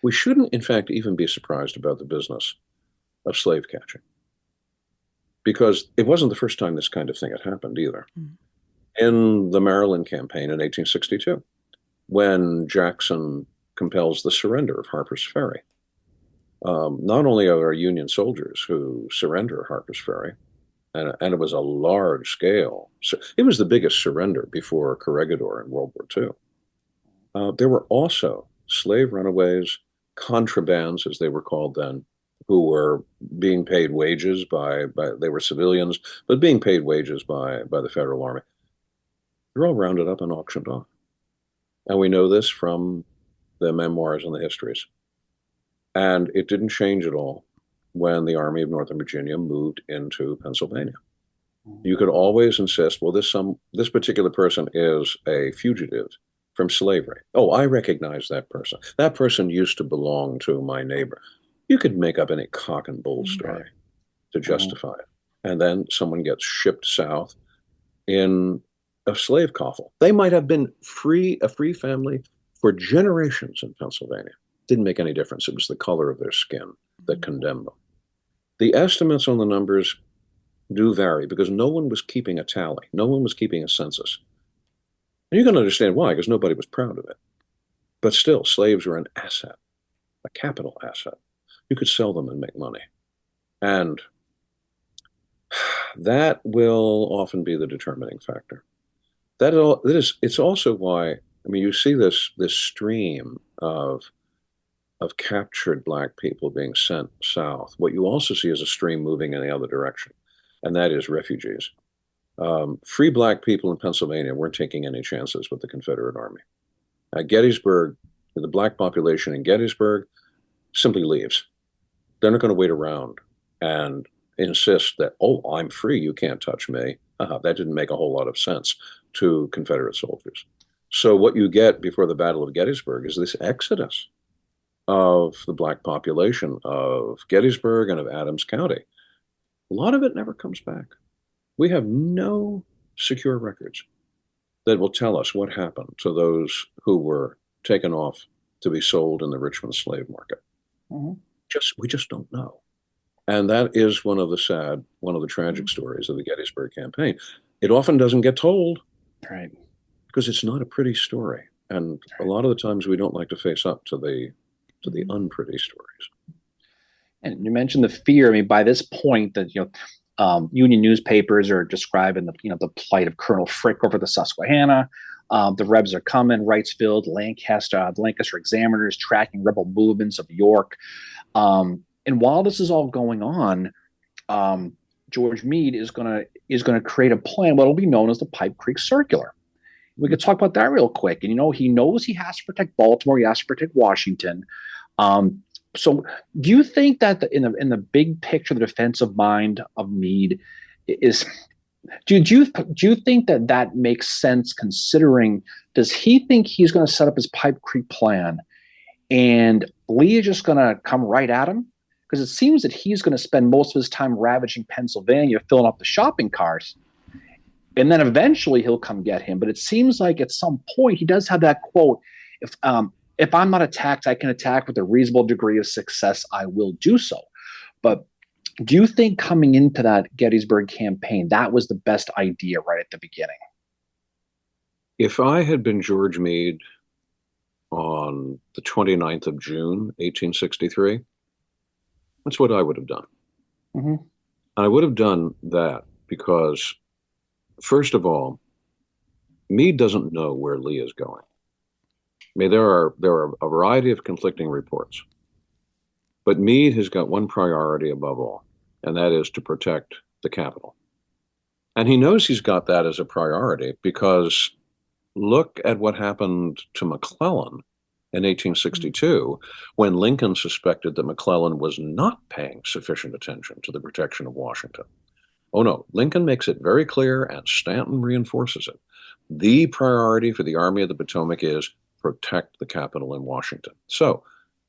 We shouldn't, in fact, even be surprised about the business of slave catching, because it wasn't the first time this kind of thing had happened either. In the Maryland campaign in 1862, when Jackson compels the surrender of Harper's Ferry, not only are there Union soldiers who surrender Harper's Ferry, and it was a large scale, so it was the biggest surrender before Corregidor in World War II. There were also slave runaways, contrabands, as they were called then, who were being paid wages by they were civilians, but being paid wages by the Federal Army. They're all rounded up and auctioned off. And we know this from the memoirs and the histories. And it didn't change at all when the Army of Northern Virginia moved into Pennsylvania. You could always insist, well, this particular person is a fugitive from slavery. Oh, I recognize that person. That person used to belong to my neighbor. You could make up any cock and bull story to justify it. and then someone gets shipped south in a slave coffle. They might have been a free family for generations in Pennsylvania. Didn't make any difference. It was the color of their skin that condemned them. The estimates on the numbers do vary because no one was keeping a tally. No one was keeping a census. And you can understand why, because nobody was proud of it. But still, slaves were an asset, a capital asset. You could sell them and make money. And that will often be the determining factor. It's also why, I mean, you see this stream of captured Black people being sent south. What you also see is a stream moving in the other direction, and that is refugees. Free Black people in Pennsylvania weren't taking any chances with the Confederate Army. At Gettysburg, the Black population in Gettysburg simply leaves. They're not going to wait around and insist that, oh, I'm free, you can't touch me. That didn't make a whole lot of sense to Confederate soldiers. So what you get before the Battle of Gettysburg is this exodus of the Black population of Gettysburg and of Adams County. A lot of it never comes back. We have no secure records that will tell us what happened to those who were taken off to be sold in the Richmond slave market. Mm-hmm. We just don't know. And that is one of the tragic stories of the Gettysburg campaign. It often doesn't get told. Right. Because it's not a pretty story. And a lot of the times we don't like to face up to the unpretty stories. And you mentioned the fear. I mean, by this point, that Union newspapers are describing the plight of Colonel Frick over the Susquehanna. The Rebs are coming. Wrightsville, the Lancaster Examiners tracking rebel movements of York. And while this is all going on, George Meade is going to create a plan, what will be known as the Pipe Creek Circular. We could talk about that real quick. And he knows he has to protect Baltimore. He has to protect Washington. So, do you think that in the big picture, the defensive mind of Meade is? Do you think that makes sense? Considering, does he think he's going to set up his Pipe Creek plan, and Lee is just going to come right at him? Because it seems that he's going to spend most of his time ravaging Pennsylvania, filling up the shopping carts. And then eventually he'll come get him. But it seems like at some point he does have that quote, if I'm not attacked, I can attack with a reasonable degree of success, I will do so. But do you think coming into that Gettysburg campaign, that was the best idea right at the beginning? If I had been George Meade on the 29th of June, 1863, that's what I would have done. Mm-hmm. I would have done that because, first of all, Meade doesn't know where Lee is going. I mean, there are a variety of conflicting reports, but Meade has got one priority above all, and that is to protect the capital. And he knows he's got that as a priority because look at what happened to McClellan in 1862, when Lincoln suspected that McClellan was not paying sufficient attention to the protection of Washington. Oh no, Lincoln makes it very clear, and Stanton reinforces it. The priority for the Army of the Potomac is protect the capital in Washington. So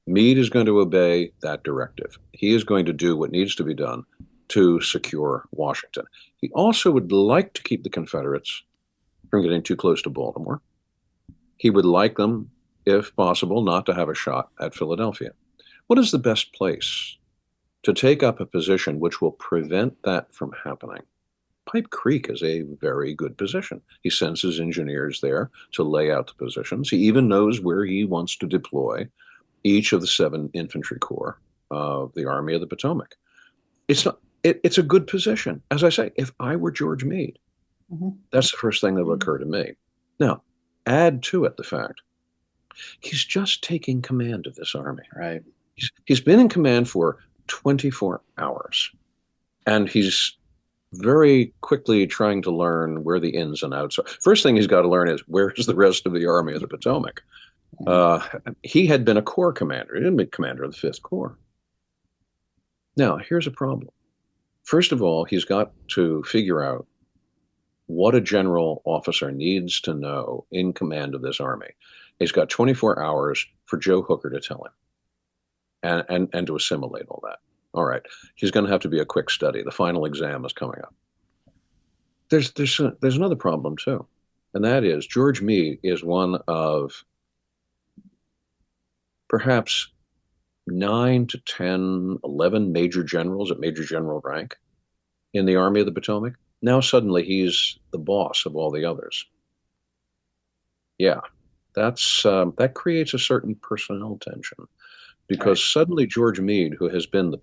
Meade is going to obey that directive. He is going to do what needs to be done to secure Washington. He also would like to keep the Confederates from getting too close to Baltimore. He would like them, if possible, not to have a shot at Philadelphia. What is the best place to take up a position which will prevent that from happening? Pipe Creek is a very good position. He sends his engineers there to lay out the positions. He even knows where he wants to deploy each of the 7 infantry corps of the Army of the Potomac. It's a good position. As I say, if I were George Meade, that's the first thing that would occur to me. Now, add to it the fact he's just taking command of this army. Right. He's been in command for 24 hours, and he's very quickly trying to learn where the ins and outs are. First thing he's got to learn is where is the rest of the Army of the Potomac? He had been a corps commander. He didn't be commander of the 5th Corps. Now, here's a problem. First of all, he's got to figure out what a general officer needs to know in command of this army. He's got 24 hours for Joe Hooker to tell him and to assimilate all that. All right, he's going to have to be a quick study. The final exam is coming up. There's another problem too, and that is George Meade is one of perhaps 9 to 10, 11 major generals at major general rank in the Army of the Potomac. Now suddenly he's the boss of all the others. Yeah, that creates a certain personnel tension, because suddenly George Meade, who has been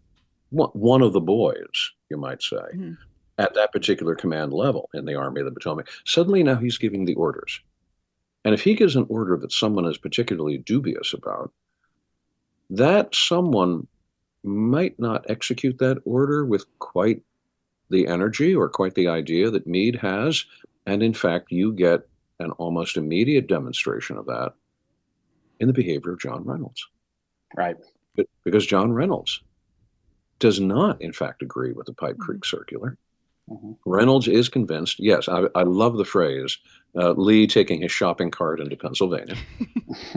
one of the boys, you might say, at that particular command level in the Army of the Potomac, suddenly now he's giving the orders. And if he gives an order that someone is particularly dubious about, that someone might not execute that order with quite the energy or quite the idea that Meade has. And in fact, you get an almost immediate demonstration of that in the behavior of John Reynolds. Right. Because John Reynolds does not, in fact, agree with the Pipe Creek Circular. Reynolds is convinced. Yes, I love the phrase, Lee taking his shopping cart into Pennsylvania.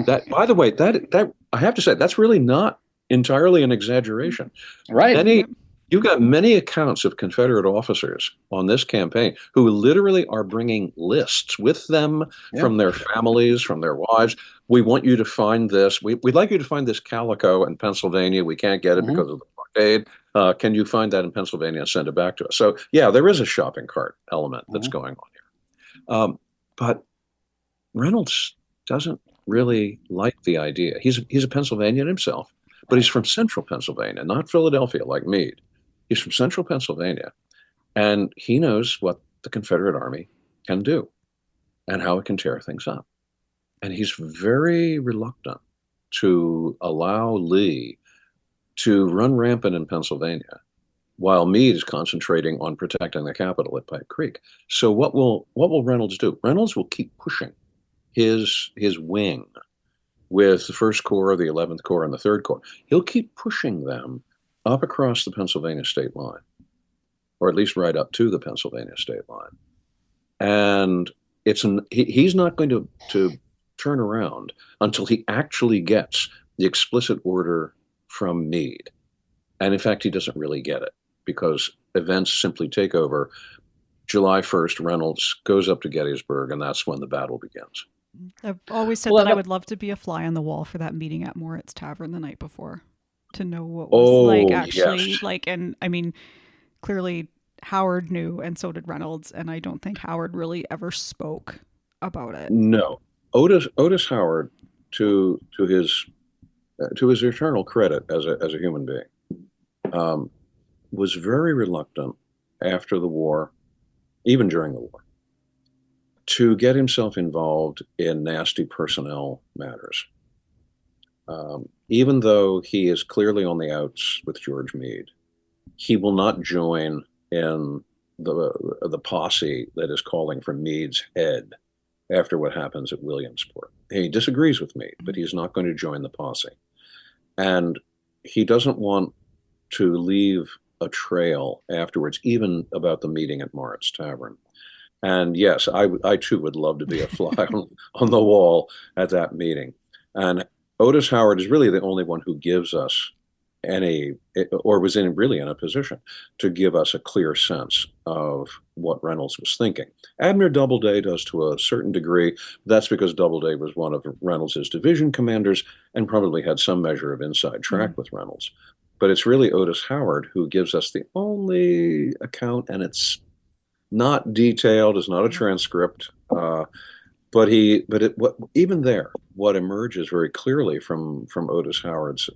That, by the way, that I have to say, that's really not entirely an exaggeration. Right. You've got many accounts of Confederate officers on this campaign who literally are bringing lists with them from their families, from their wives. We want you to find this. We'd like you to find this calico in Pennsylvania. We can't get it because of the blockade. Can you find that in Pennsylvania and send it back to us? So, yeah, there is a shopping cart element that's going on here. But Reynolds doesn't really like the idea. He's a Pennsylvanian himself, but he's from central Pennsylvania, not Philadelphia like Meade. He's from central Pennsylvania, and he knows what the Confederate Army can do and how it can tear things up. And he's very reluctant to allow Lee to run rampant in Pennsylvania while Meade is concentrating on protecting the capital at Pipe Creek. So what will Reynolds do? Reynolds will keep pushing his wing with the 1st Corps, the 11th Corps, and the 3rd Corps. He'll keep pushing them up across the Pennsylvania state line, or at least right up to the Pennsylvania state line. And he's not going to turn around until he actually gets the explicit order from Meade. And in fact, he doesn't really get it, because events simply take over. July 1st, Reynolds goes up to Gettysburg, and that's when the battle begins. I've always said that I would love to be a fly on the wall for that meeting at Moritz Tavern the night before, to know what was actually like. And I mean, clearly Howard knew, and so did Reynolds, and I don't think Howard really ever spoke about it. No, Otis Howard, to his eternal credit as a human being, was very reluctant after the war, even during the war, to get himself involved in nasty personnel matters. Even though he is clearly on the outs with George Meade, he will not join in the posse that is calling for Meade's head after what happens at Williamsport. He disagrees with Meade, but he's not going to join the posse. And he doesn't want to leave a trail afterwards, even about the meeting at Moritz Tavern. And yes, I too would love to be a fly on the wall at that meeting. And Otis Howard is really the only one who gives us was really in a position to give us a clear sense of what Reynolds was thinking. Abner Doubleday does to a certain degree. That's because Doubleday was one of Reynolds' division commanders and probably had some measure of inside track with Reynolds. But it's really Otis Howard who gives us the only account, and it's not detailed, it's not a transcript, even there, what emerges very clearly from Otis Howard's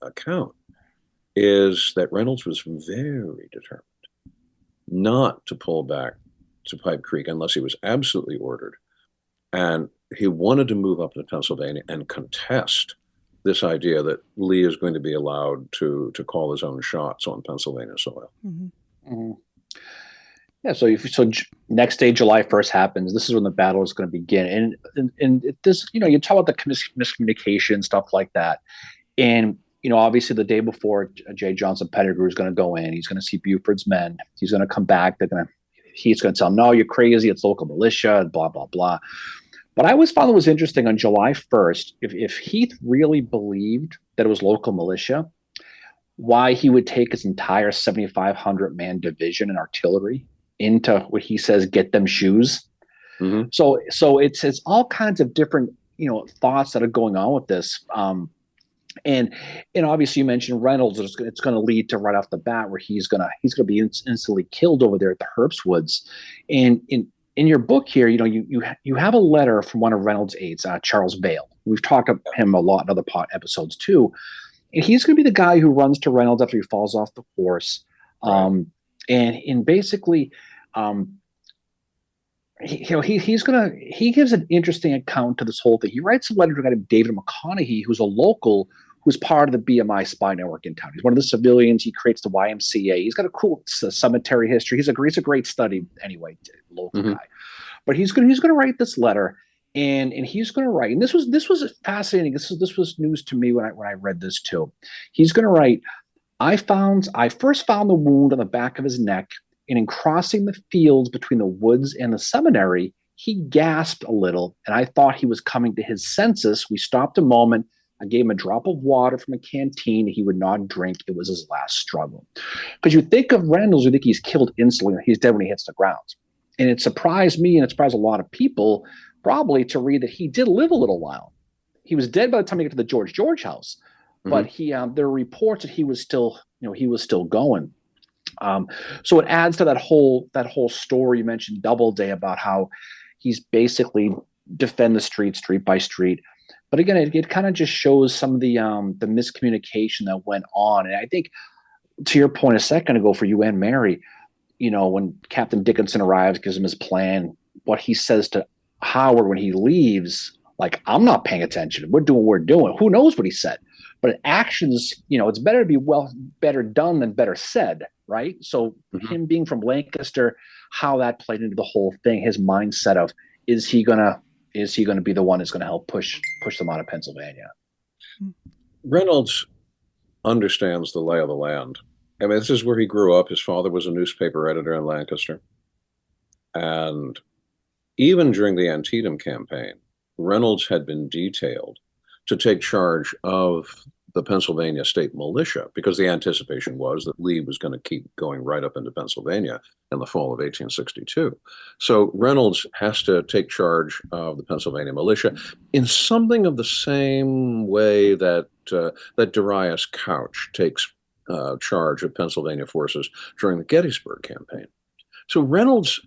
account is that Reynolds was very determined not to pull back to Pipe Creek unless he was absolutely ordered. And he wanted to move up to Pennsylvania and contest this idea that Lee is going to be allowed to call his own shots on Pennsylvania soil. Yeah, so next day, July 1st happens. This is when the battle is going to begin. And this, you talk about the miscommunication, stuff like that. And, obviously the day before, J. Johnson Pettigrew is going to go in. He's going to see Buford's men. He's going to come back. He's going to tell them, no, you're crazy. It's local militia, blah, blah, blah. But I always found it was interesting on July 1st, if Heath really believed that it was local militia, why he would take his entire 7,500 man division and artillery into what he says get them shoes. Mm-hmm. So it's all kinds of different thoughts that are going on with this. And obviously you mentioned Reynolds. It's going to lead to right off the bat where he's going to be instantly killed over there at the Herbst Woods. And in your book here, you have a letter from one of Reynolds' aides, Charles Vale. We've talked about him a lot in other episodes too. And he's going to be the guy who runs to Reynolds after he falls off the horse. Right. And basically, he gives an interesting account to this whole thing. He writes a letter to a guy named David McConaughey, who's a local, who's part of the BMI spy network in town. He's one of the civilians. He creates the YMCA. He's got a cool cemetery history. He's a great study anyway, local guy. But he's going to write this letter, and he's going to write. And this was fascinating. This was news to me when I read this too. He's going to write. I first found the wound on the back of his neck, and in crossing the fields between the woods and the seminary, he gasped a little, and I thought he was coming to his senses. We stopped a moment. I gave him a drop of water from a canteen he would not drink. It was his last struggle. Because you think of Reynolds, you think he's killed instantly. He's dead when he hits the ground. And it surprised me, and it surprised a lot of people, probably, to read that he did live a little while. He was dead by the time he got to the George house. But there are reports that he was still going. So it adds to that whole story you mentioned, Doubleday, about how he's basically defend the street by street. But again, it kind of just shows some of the miscommunication that went on. And I think, to your point a second ago, for you and Mary, when Captain Dickinson arrives, gives him his plan, what he says to Howard when he leaves, like, I'm not paying attention. We're doing what we're doing. Who knows what he said? But actions, it's better to be better done than better said, right? So him being from Lancaster, how that played into the whole thing, his mindset of, is he gonna be the one that's gonna help push them out of Pennsylvania? Reynolds understands the lay of the land. I mean, this is where he grew up. His father was a newspaper editor in Lancaster. And even during the Antietam campaign, Reynolds had been detailed to take charge of the Pennsylvania state militia, because the anticipation was that Lee was going to keep going right up into Pennsylvania in the fall of 1862. So Reynolds has to take charge of the Pennsylvania militia in something of the same way that Darius Couch takes charge of Pennsylvania forces during the Gettysburg campaign. So Reynolds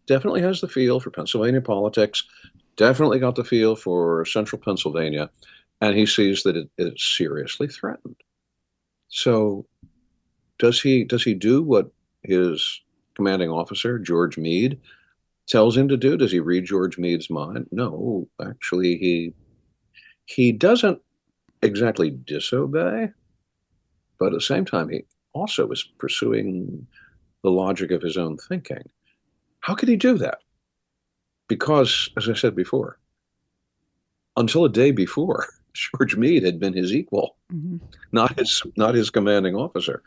definitely has the feel for Pennsylvania politics, definitely got the feel for central Pennsylvania, and he sees that it's seriously threatened. So does he do what his commanding officer, George Meade, tells him to do? Does he read George Meade's mind? No, actually he doesn't exactly disobey, but at the same time he also is pursuing the logic of his own thinking. How could he do that? Because, as I said before, until a day before, George Meade had been his equal, not his commanding officer.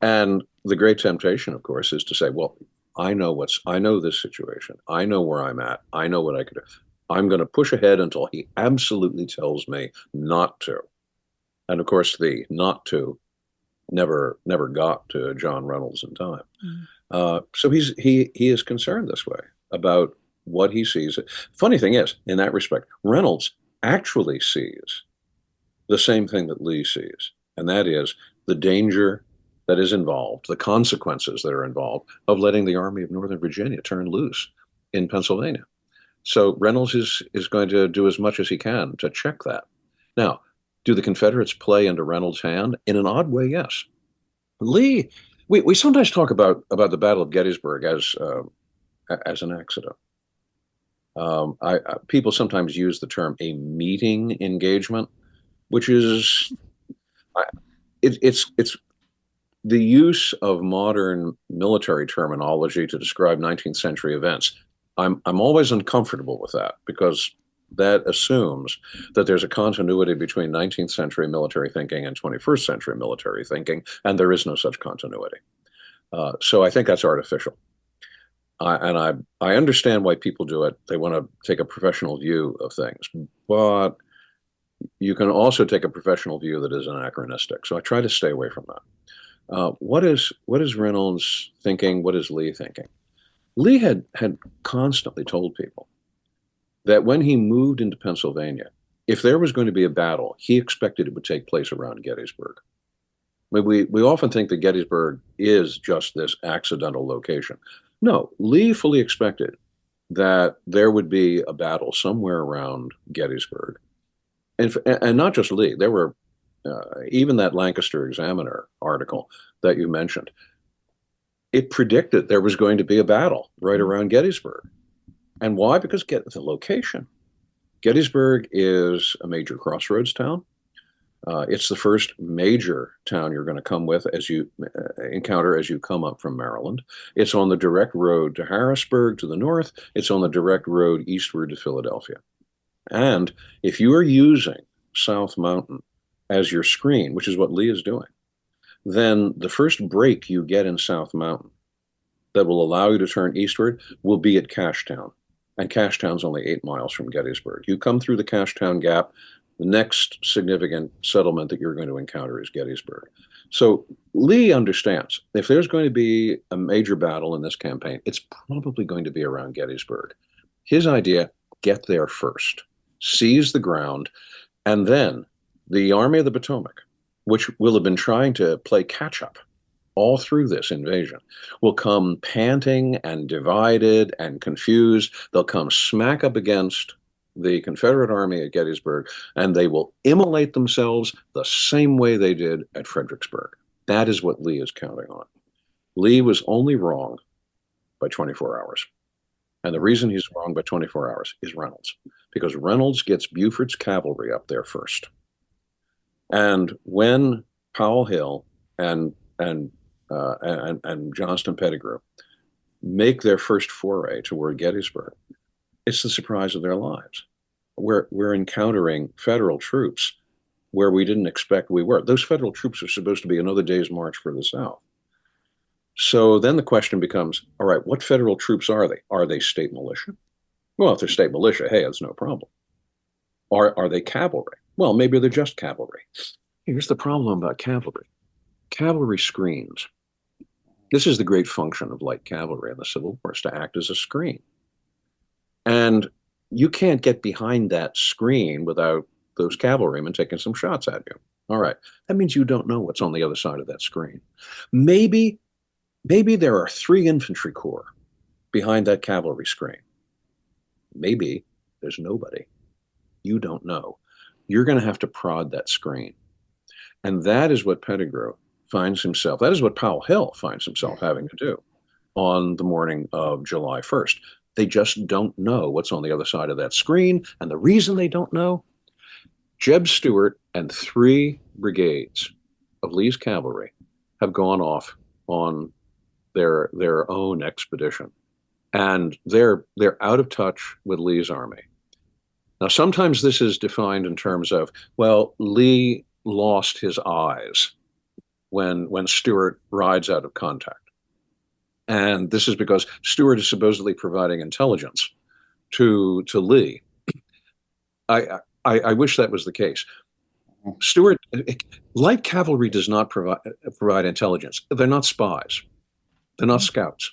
And the great temptation, of course, is to say, well, I know this situation. I know where I'm at. I know what I could do. I'm going to push ahead until he absolutely tells me not to. And of course, the not to never got to John Reynolds in time. So he is concerned this way about what he sees. Funny thing is, in that respect, Reynolds actually sees the same thing that Lee sees, and that is the danger that is involved, the consequences that are involved of letting the Army of Northern Virginia turn loose in Pennsylvania. So Reynolds is going to do as much as he can to check that. Now, do the Confederates play into Reynolds' hand? In an odd way, yes. Lee, we sometimes talk about the Battle of Gettysburg as an accident. People sometimes use the term a meeting engagement, which is it's the use of modern military terminology to describe 19th century events. I'm always uncomfortable with that, because that assumes that there's a continuity between 19th century military thinking and 21st century military thinking, and there is no such continuity. So I think that's artificial. And I understand why people do it. They want to take a professional view of things. But you can also take a professional view that is anachronistic. So I try to stay away from that. What is Reynolds thinking? What is Lee thinking? Lee had constantly told people that when he moved into Pennsylvania, if there was going to be a battle, he expected it would take place around Gettysburg. I mean, we often think that Gettysburg is just this accidental location. No, Lee fully expected that there would be a battle somewhere around Gettysburg. And not just Lee, there were even that Lancaster Examiner article that you mentioned. It predicted there was going to be a battle right around Gettysburg. And why? Because get the location. Gettysburg is a major crossroads town. It's the first major town you're going to come with as you encounter as you come up from Maryland. It's on the direct road to Harrisburg to the north. It's on the direct road eastward to Philadelphia. And if you are using South Mountain as your screen, which is what Lee is doing, then the first break you get in South Mountain that will allow you to turn eastward will be at Cashtown. And Cashtown's only 8 miles from Gettysburg. You come through the Cashtown Gap, the next significant settlement that you're going to encounter is Gettysburg. So Lee understands if there's going to be a major battle in this campaign, it's probably going to be around Gettysburg. His idea, get there first, seize the ground, and then the Army of the Potomac, which will have been trying to play catch up all through this invasion, will come panting and divided and confused. They'll come smack up against the Confederate Army at Gettysburg, and they will immolate themselves the same way they did at Fredericksburg. That is what Lee is counting on. Lee was only wrong by 24 hours. And the reason he's wrong by 24 hours is Reynolds, because Reynolds gets Buford's cavalry up there first. And when Powell Hill and Johnston Pettigrew make their first foray toward Gettysburg, it's the surprise of their lives. We're encountering federal troops where we didn't expect we were. Those federal troops are supposed to be another day's march for the South. So then the question becomes, all right, what federal troops are they? Are they state militia? Well, if they're state militia, hey, that's no problem. Are they cavalry? Well, maybe they're just cavalry. Here's the problem about cavalry. Cavalry screens. This is the great function of light cavalry in the Civil War, is to act as a screen. And you can't get behind that screen without those cavalrymen taking some shots at you. All right, that means you don't know what's on the other side of that screen. Maybe there are 3 infantry corps behind that cavalry screen. Maybe there's nobody. You don't know. You're going to have to prod that screen. And that is what Pettigrew finds himself, that is what Powell Hill finds himself having to do on the morning of July 1st. They just don't know what's on the other side of that screen. And the reason they don't know, Jeb Stuart and 3 brigades of Lee's cavalry have gone off on their own expedition. And they're out of touch with Lee's army. Now, sometimes this is defined in terms of, well, Lee lost his eyes when Stuart rides out of contact. And this is because Stuart is supposedly providing intelligence to Lee. I wish that was the case. Stuart, light cavalry does not provide intelligence. They're not spies. They're not scouts.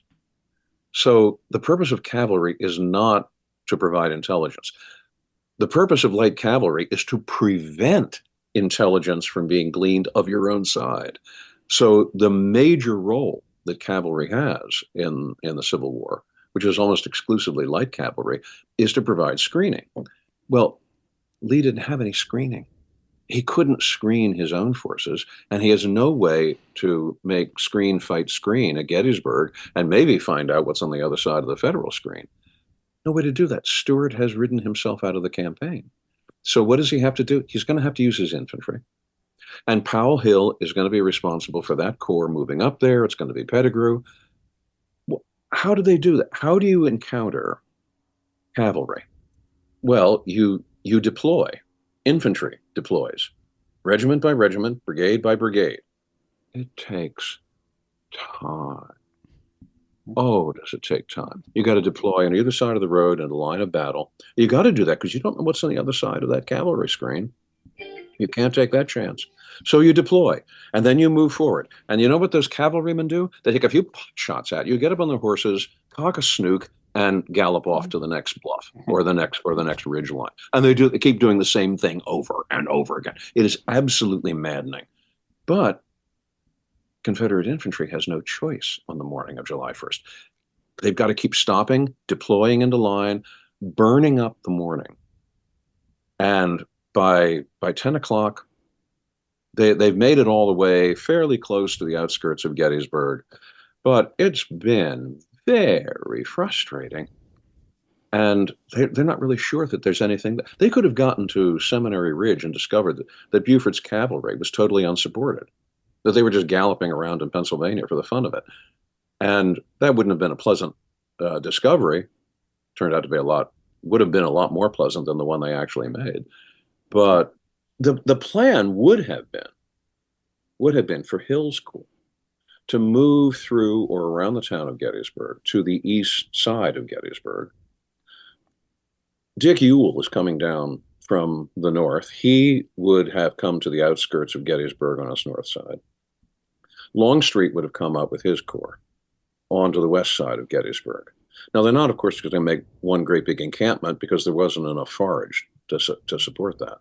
So the purpose of cavalry is not to provide intelligence. The purpose of light cavalry is to prevent intelligence from being gleaned of your own side. So the major role that cavalry has in the Civil War, which is almost exclusively light cavalry, is to provide screening. Well, Lee didn't have any screening. He couldn't screen his own forces, and he has no way to make screen fight screen at Gettysburg and maybe find out what's on the other side of the federal screen. No way to do that. Stuart has ridden himself out of the campaign. So what does he have to do? He's going to have to use his infantry. And Powell Hill is going to be responsible for that corps moving up there. It's going to be Pettigrew. How do they do that? How do you encounter cavalry? Well, you deploy. Infantry deploys. Regiment by regiment, brigade by brigade. It takes time. Oh, does it take time? You got to deploy on either side of the road in a line of battle. You got to do that because you don't know what's on the other side of that cavalry screen. You can't take that chance. So you deploy, and then you move forward. And you know what those cavalrymen do? They take a few pot shots at you, get up on their horses, cock a snook, and gallop off to the next bluff or the next ridge line. And they keep doing the same thing over and over again. It is absolutely maddening. But Confederate infantry has no choice on the morning of July 1st. They've got to keep stopping, deploying into line, burning up the morning. And by 10 o'clock, they've made it all the way fairly close to the outskirts of Gettysburg. But it's been very frustrating. And they're not really sure that there's anything. They could have gotten to Seminary Ridge and discovered that Buford's cavalry was totally unsupported, that they were just galloping around in Pennsylvania for the fun of it. And that wouldn't have been a pleasant discovery. Turned out to be would have been a lot more pleasant than the one they actually made. But the plan would have been for Hill's Corps to move through or around the town of Gettysburg to the east side of Gettysburg. Dick Ewell is coming down from the north. He would have come to the outskirts of Gettysburg on its north side. Longstreet would have come up with his corps onto the west side of Gettysburg. Now, they're not, of course, going to make one great big encampment because there wasn't enough forage to support that.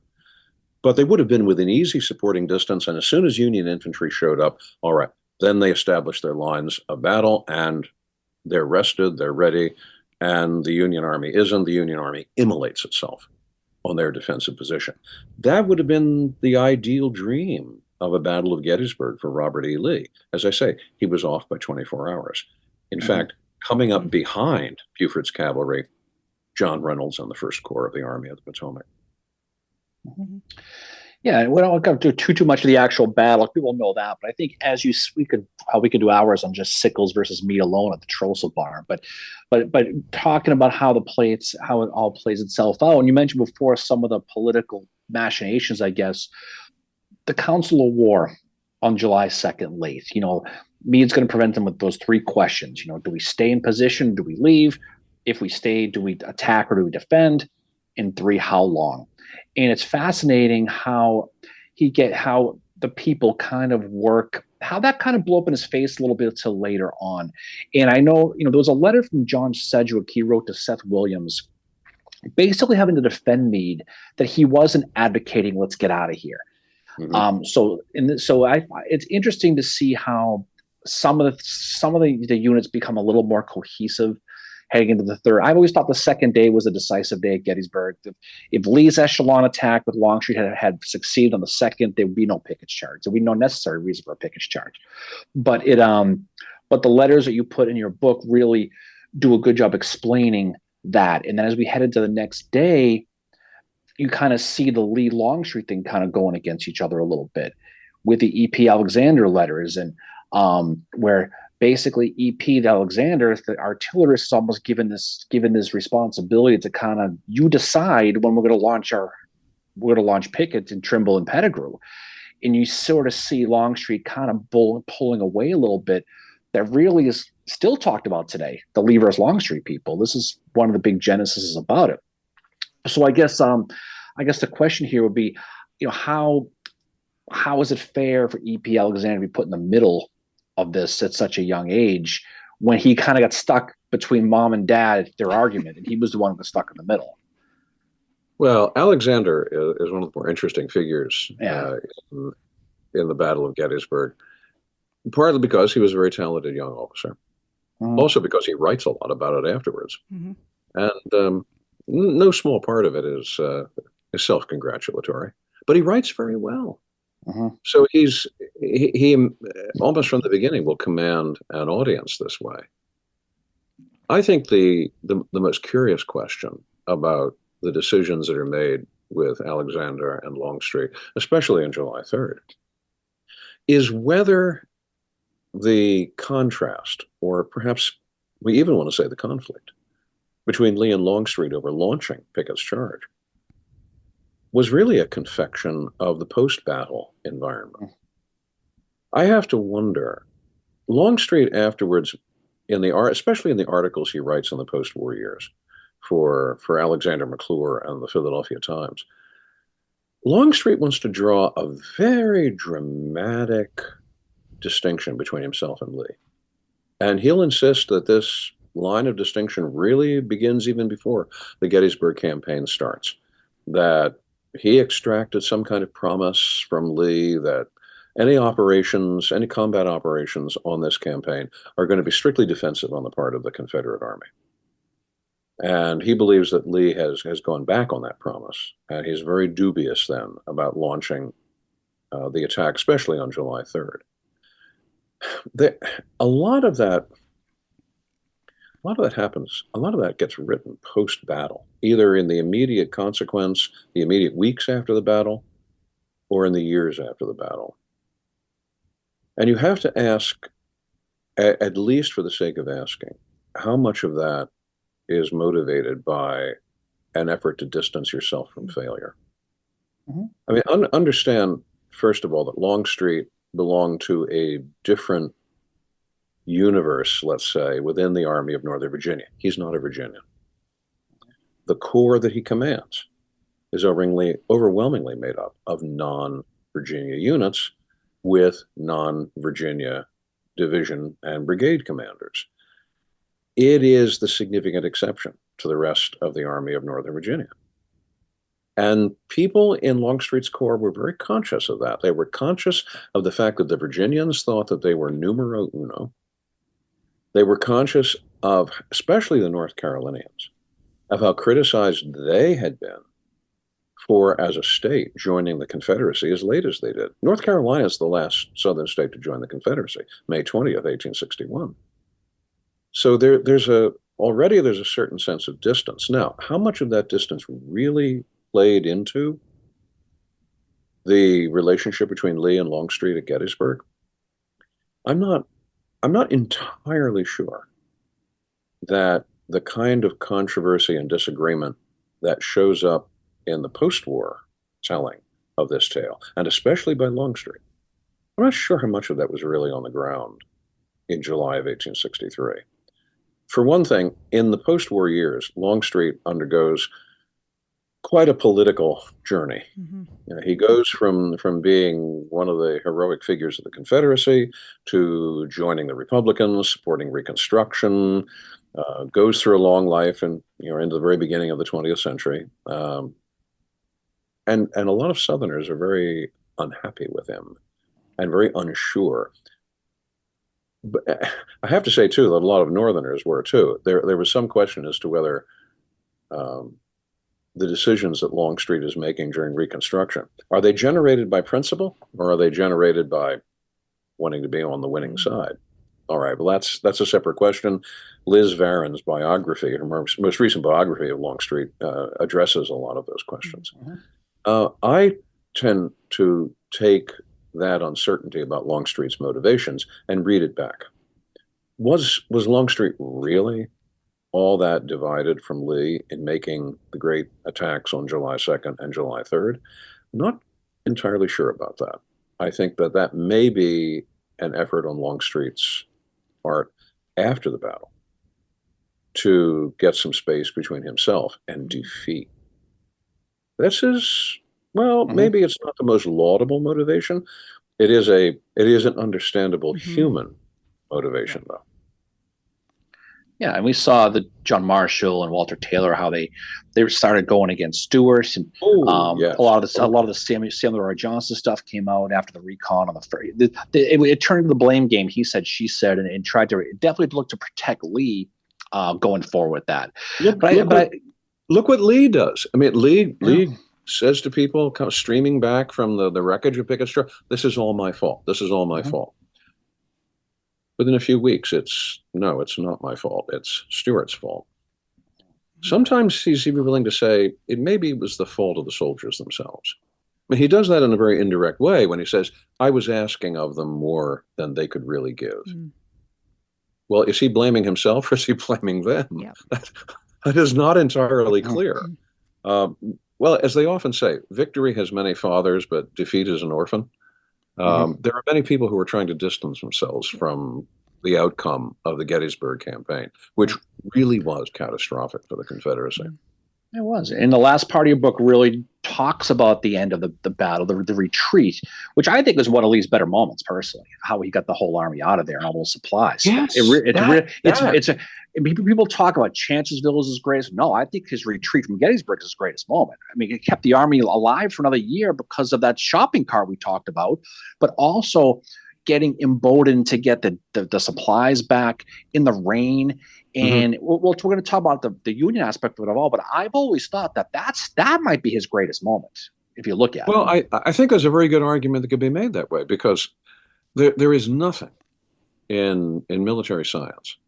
But they would have been within easy supporting distance, and as soon as Union infantry showed up, all right, then they established their lines of battle, and they're rested, they're ready, and the Union Army isn't. The Union Army immolates itself on their defensive position. That would have been the ideal dream of a Battle of Gettysburg for Robert E. Lee. As I say, he was off by 24 hours. In fact, coming up behind Buford's cavalry, John Reynolds and the First Corps of the Army of the Potomac. Yeah, we don't go to too much of the actual battle. People know that, but I think we could do hours on just Sickles versus Meade alone at the Trossel Barn. But talking about how it all plays itself out, and you mentioned before some of the political machinations, I guess. The Council of War on July 2nd late. Meade's going to prevent them with those three questions. Do we stay in position? Do we leave? If we stay, do we attack or do we defend? And three, how long? And it's fascinating how the people kind of work, how that kind of blew up in his face a little bit till later on. And I know, there was a letter from John Sedgwick he wrote to Seth Williams, basically having to defend Meade, that he wasn't advocating, let's get out of here. It's interesting to see how some of the units become a little more cohesive heading into the third. I've always thought the second day was a decisive day at Gettysburg. If Lee's echelon attack with Longstreet had succeeded on the second, there would be no Pickett's charge. There would be no necessary reason for a Pickett's charge. But the letters that you put in your book really do a good job explaining that. And then as we head into the next day, you kind of see the Lee Longstreet thing kind of going against each other a little bit with the E.P. Alexander letters, and where basically E.P. Alexander, the artillerist, is almost given this responsibility to kind of, you decide when we're going to launch Pickett in Trimble and Pettigrew, and you sort of see Longstreet kind of pulling away a little bit. That really is still talked about today. The Lee versus Longstreet people. This is one of the big genesis about it. So I guess the question here would be, how is it fair for E.P. Alexander to be put in the middle of this at such a young age when he kind of got stuck between mom and dad, their argument, and he was the one who was stuck in the middle? Well, Alexander is one of the more interesting figures in the Battle of Gettysburg, partly because he was a very talented young officer, also because he writes a lot about it afterwards. And no small part of it is self-congratulatory, but he writes very well. So he almost from the beginning will command an audience this way. I think the most curious question about the decisions that are made with Alexander and Longstreet, especially on July 3rd, is whether the contrast, or perhaps we even want to say the conflict, between Lee and Longstreet over launching Pickett's charge was really a confection of the post-battle environment. I have to wonder, Longstreet afterwards, especially in the articles he writes in the post-war years for Alexander McClure and the Philadelphia Times, Longstreet wants to draw a very dramatic distinction between himself and Lee. And he'll insist that this line of distinction really begins even before the Gettysburg campaign starts. That he extracted some kind of promise from Lee that any operations, any combat operations on this campaign are going to be strictly defensive on the part of the Confederate Army. And he believes that Lee has gone back on that promise. And he's very dubious then about launching the attack, especially on July 3rd. A lot of that happens, a lot of that gets written post-battle, either in the immediate consequence, the immediate weeks after the battle, or in the years after the battle. And you have to ask, at least for the sake of asking, how much of that is motivated by an effort to distance yourself from failure? Mm-hmm. I mean, understand, first of all, that Longstreet belonged to a different universe, let's say, within the Army of Northern Virginia. He's not a Virginian. The corps that he commands is overwhelmingly made up of non-Virginia units with non-Virginia division and brigade commanders. It is the significant exception to the rest of the Army of Northern Virginia. And people in Longstreet's corps were very conscious of that. They were conscious of the fact that the Virginians thought that they were numero uno. They were conscious of, especially the North Carolinians, of how criticized they had been for, as a state, joining the Confederacy as late as they did. North Carolina is the last Southern state to join the Confederacy, May 20th, 1861. So there's a certain sense of distance. Now, how much of that distance really played into the relationship between Lee and Longstreet at Gettysburg? I'm not entirely sure that the kind of controversy and disagreement that shows up in the post-war telling of this tale, and especially by Longstreet, I'm not sure how much of that was really on the ground in July of 1863. For one thing, in the post-war years, Longstreet undergoes quite a political journey. Mm-hmm. You know, he goes from being one of the heroic figures of the Confederacy to joining the Republicans, supporting Reconstruction, goes through a long life and into the very beginning of the 20th century. And a lot of Southerners are very unhappy with him and very unsure. But I have to say, too, that a lot of Northerners were, too. There was some question as to whether the decisions that Longstreet is making during Reconstruction, are they generated by principle or are they generated by wanting to be on the winning side? All right, well, that's a separate question. Liz Varon's biography, her most recent biography of Longstreet, addresses a lot of those questions. Mm-hmm. I tend to take that uncertainty about Longstreet's motivations and read it back. Was Longstreet really all that divided from Lee in making the great attacks on July 2nd and July 3rd? I'm not entirely sure about that. I think that may be an effort on Longstreet's part after the battle to get some space between himself and defeat. This is, well, mm-hmm. Maybe it's not the most laudable motivation. It is an understandable mm-hmm. human motivation, though. Yeah, and we saw the John Marshall and Walter Taylor, how they started going against Stuart, and yes. a lot of the Samuel R. Johnson stuff came out after the recon on the ferry. It turned into the blame game, he said, she said, and tried to definitely look to protect Lee going forward with that. Look what Lee does. I mean, Lee says to people streaming back from the wreckage of Pickett's Charge, "This is all my fault. This is all my mm-hmm. fault." Within a few weeks, it's not my fault. It's Stuart's fault. Sometimes he's even willing to say it maybe was the fault of the soldiers themselves. I mean, he does that in a very indirect way when he says, "I was asking of them more than they could really give." Mm. Well, is he blaming himself or is he blaming them? Yeah. That is not entirely clear. Well, as they often say, victory has many fathers, but defeat is an orphan. Mm-hmm. There are many people who are trying to distance themselves from the outcome of the Gettysburg campaign, which really was catastrophic for the Confederacy. It was. And the last part of your book really talks about the end of the battle, the retreat, which I think was one of Lee's better moments personally, how he got the whole army out of there and all those supplies. Yes, People talk about Chancellorsville as his greatest. No, I think his retreat from Gettysburg is his greatest moment. I mean, it kept the army alive for another year because of that shopping cart we talked about, but also getting emboldened to get the supplies back in the rain. And we're going to talk about the Union aspect of it all, but I've always thought that might be his greatest moment if you look at it. Well, I think there's a very good argument that could be made that way, because there is nothing in military science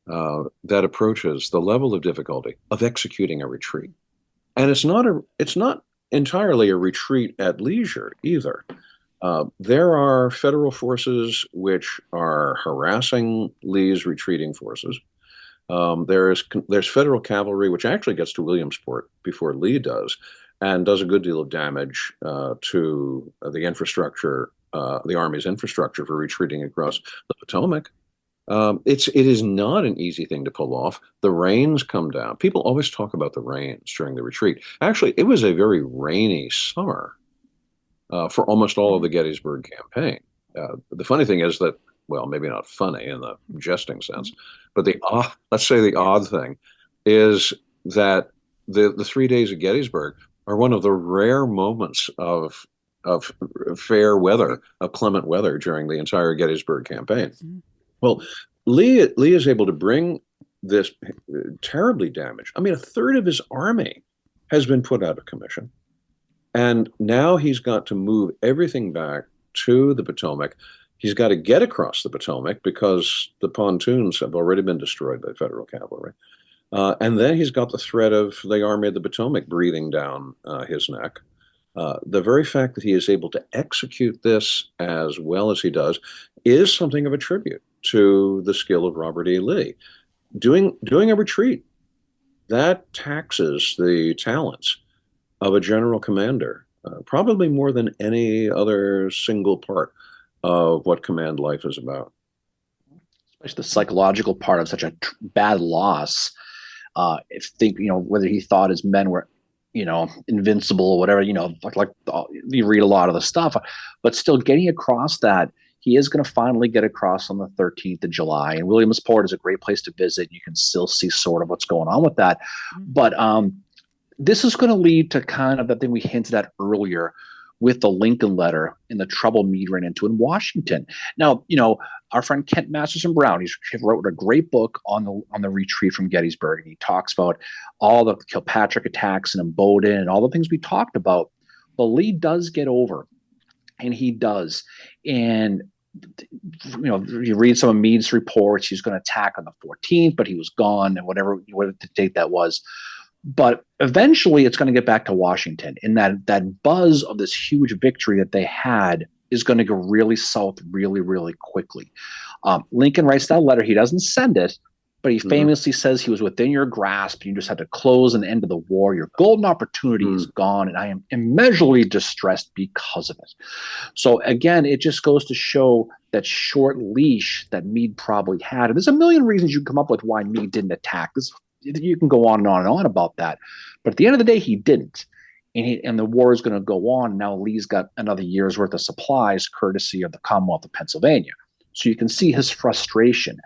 that approaches the level of difficulty of executing a retreat. And it's not entirely a retreat at leisure either. There are federal forces which are harassing Lee's retreating forces. There's federal cavalry which actually gets to Williamsport before Lee does, and does a good deal of damage to the infrastructure, the Army's infrastructure for retreating across the Potomac. It is not an easy thing to pull off. The rains come down. People always talk about the rains during the retreat. Actually, it was a very rainy summer for almost all of the Gettysburg campaign. The funny thing is that, well, maybe not funny in the jesting sense, but let's say the odd thing is that the 3 days of Gettysburg are one of the rare moments of fair weather, of clement weather during the entire Gettysburg campaign. Well, Lee is able to bring this terribly damaged. I mean, a third of his army has been put out of commission. And now he's got to move everything back to the Potomac. He's got to get across the Potomac because the pontoons have already been destroyed by federal cavalry. And then he's got the threat of the Army of the Potomac breathing down his neck. The very fact that he is able to execute this as well as he does is something of a tribute to the skill of Robert E. Lee. Doing a retreat, that taxes the talents of a general commander, probably more than any other single part of what command life is about. Especially the psychological part of such a bad loss. Whether he thought his men were, invincible or whatever, like you read a lot of the stuff, but still getting across that, he is going to finally get across on the 13th of July. And Williamsport is a great place to visit. You can still see sort of what's going on with that. But this is going to lead to kind of the thing we hinted at earlier with the Lincoln letter and the trouble Meade ran into in Washington. Now, our friend Kent Masterson Brown, he wrote a great book on the retreat from Gettysburg, and he talks about all the Kilpatrick attacks and Imboden and all the things we talked about. But Lee does get over, and he does. And you read some of Meade's reports, he's going to attack on the 14th, but he was gone, and whatever the date that was. But eventually it's going to get back to Washington, and that buzz of this huge victory that they had is going to go really south really, really quickly. Lincoln writes that letter. He doesn't send it, but he famously says he was within your grasp. You just had to close an end to the war. Your golden opportunity is gone, and I am immeasurably distressed because of it. So again, it just goes to show that short leash that Meade probably had. And there's a million reasons you can come up with why Meade didn't attack. You can go on and on and on about that. But at the end of the day, he didn't. And the war is going to go on. Now Lee's got another year's worth of supplies, courtesy of the Commonwealth of Pennsylvania. So you can see his frustration.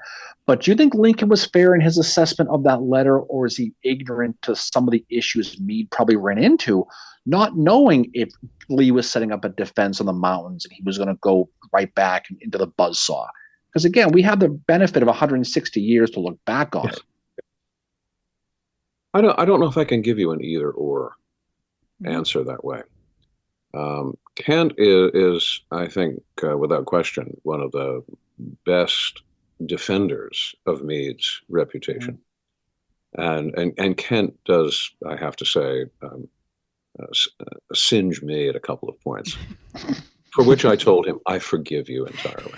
But do you think Lincoln was fair in his assessment of that letter, or is he ignorant to some of the issues Meade probably ran into, not knowing if Lee was setting up a defense on the mountains and he was going to go right back into the buzzsaw? Because again, we have the benefit of 160 years to look back on it. I don't know if I can give you an either or answer that way. Kent is, I think, without question, one of the best defenders of Meade's reputation. And Kent does, I have to say, singe me at a couple of points, for which I told him, I forgive you entirely.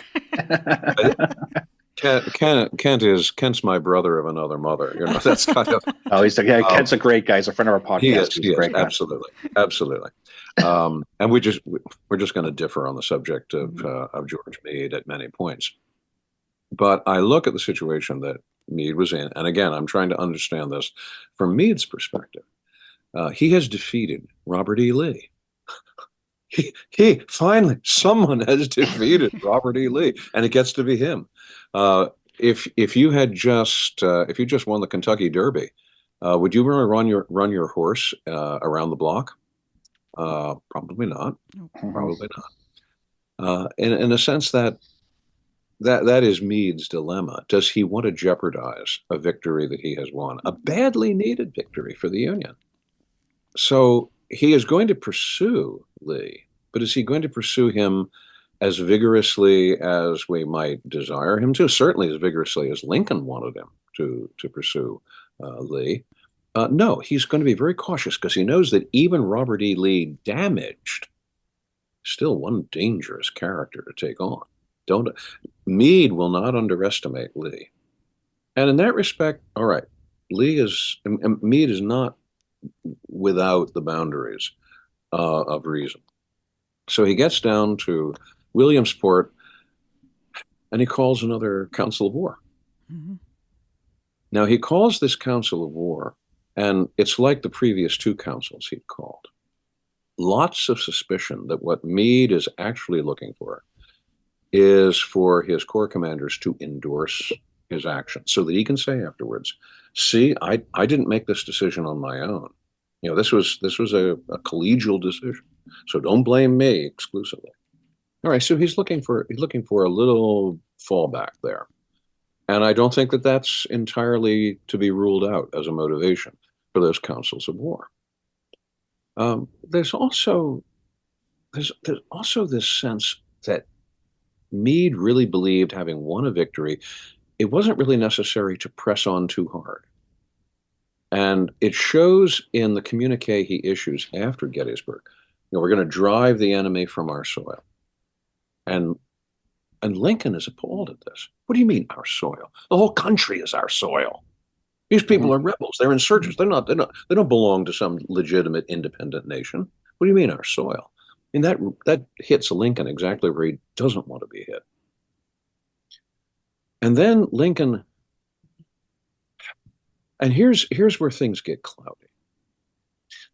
Kent's my brother of another mother. That's kind of. Oh, Kent's a great guy. He's a friend of our podcast. He is, absolutely. And we're just going to differ on the subject of George Meade at many points. But I look at the situation that Meade was in, and again, I'm trying to understand this from Meade's perspective. He has defeated Robert E. Lee. He finally, someone has defeated Robert E. Lee, and it gets to be him. If you just won the Kentucky Derby, would you run your horse around the block? Probably not. Probably not. In a sense that is Meade's dilemma. Does he want to jeopardize a victory that he has won, a badly needed victory for the Union? So he is going to pursue Lee, but is he going to pursue him as vigorously as we might desire him to? Certainly as vigorously as Lincoln wanted him to pursue Lee. No, he's going to be very cautious because he knows that even Robert E. Lee, damaged, still one dangerous character to take on. Meade will not underestimate Lee. And in that respect, all right, Meade is not without the boundaries of reason. So he gets down to Williamsport and he calls another council of war. Mm-hmm. Now he calls this council of war, and it's like the previous two councils he'd called. Lots of suspicion that what Meade is actually looking for is for his corps commanders to endorse his action so that he can say afterwards, see, I didn't make this decision on my own. This was a collegial decision. So don't blame me exclusively. All right, so he's looking for a little fallback there. And I don't think that that's entirely to be ruled out as a motivation for those councils of war. There's also this sense that Meade really believed, having won a victory, it wasn't really necessary to press on too hard. And it shows in the communique he issues after Gettysburg. We're going to drive the enemy from our soil. And Lincoln is appalled at this. What do you mean, our soil? The whole country is our soil. These people are rebels. They're insurgents. They don't belong to some legitimate independent nation. What do you mean, our soil? I mean, that hits Lincoln exactly where he doesn't want to be hit. And then Lincoln, and here's where things get cloudy.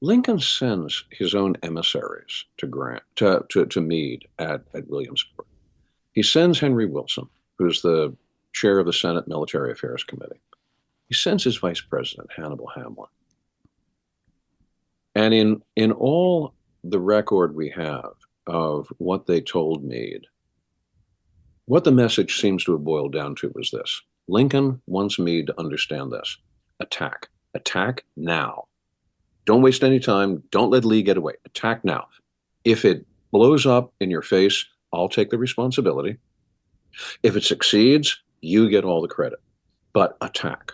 Lincoln sends his own emissaries to Meade at Williamsport. He sends Henry Wilson, who's the chair of the Senate Military Affairs Committee. He sends his vice president, Hannibal Hamlin. And in all the record we have of what they told Meade, what the message seems to have boiled down to was this: Lincoln wants Meade to understand this. Attack. Attack now. Don't waste any time. Don't let Lee get away. Attack now. If it blows up in your face, I'll take the responsibility. If it succeeds, you get all the credit. But attack.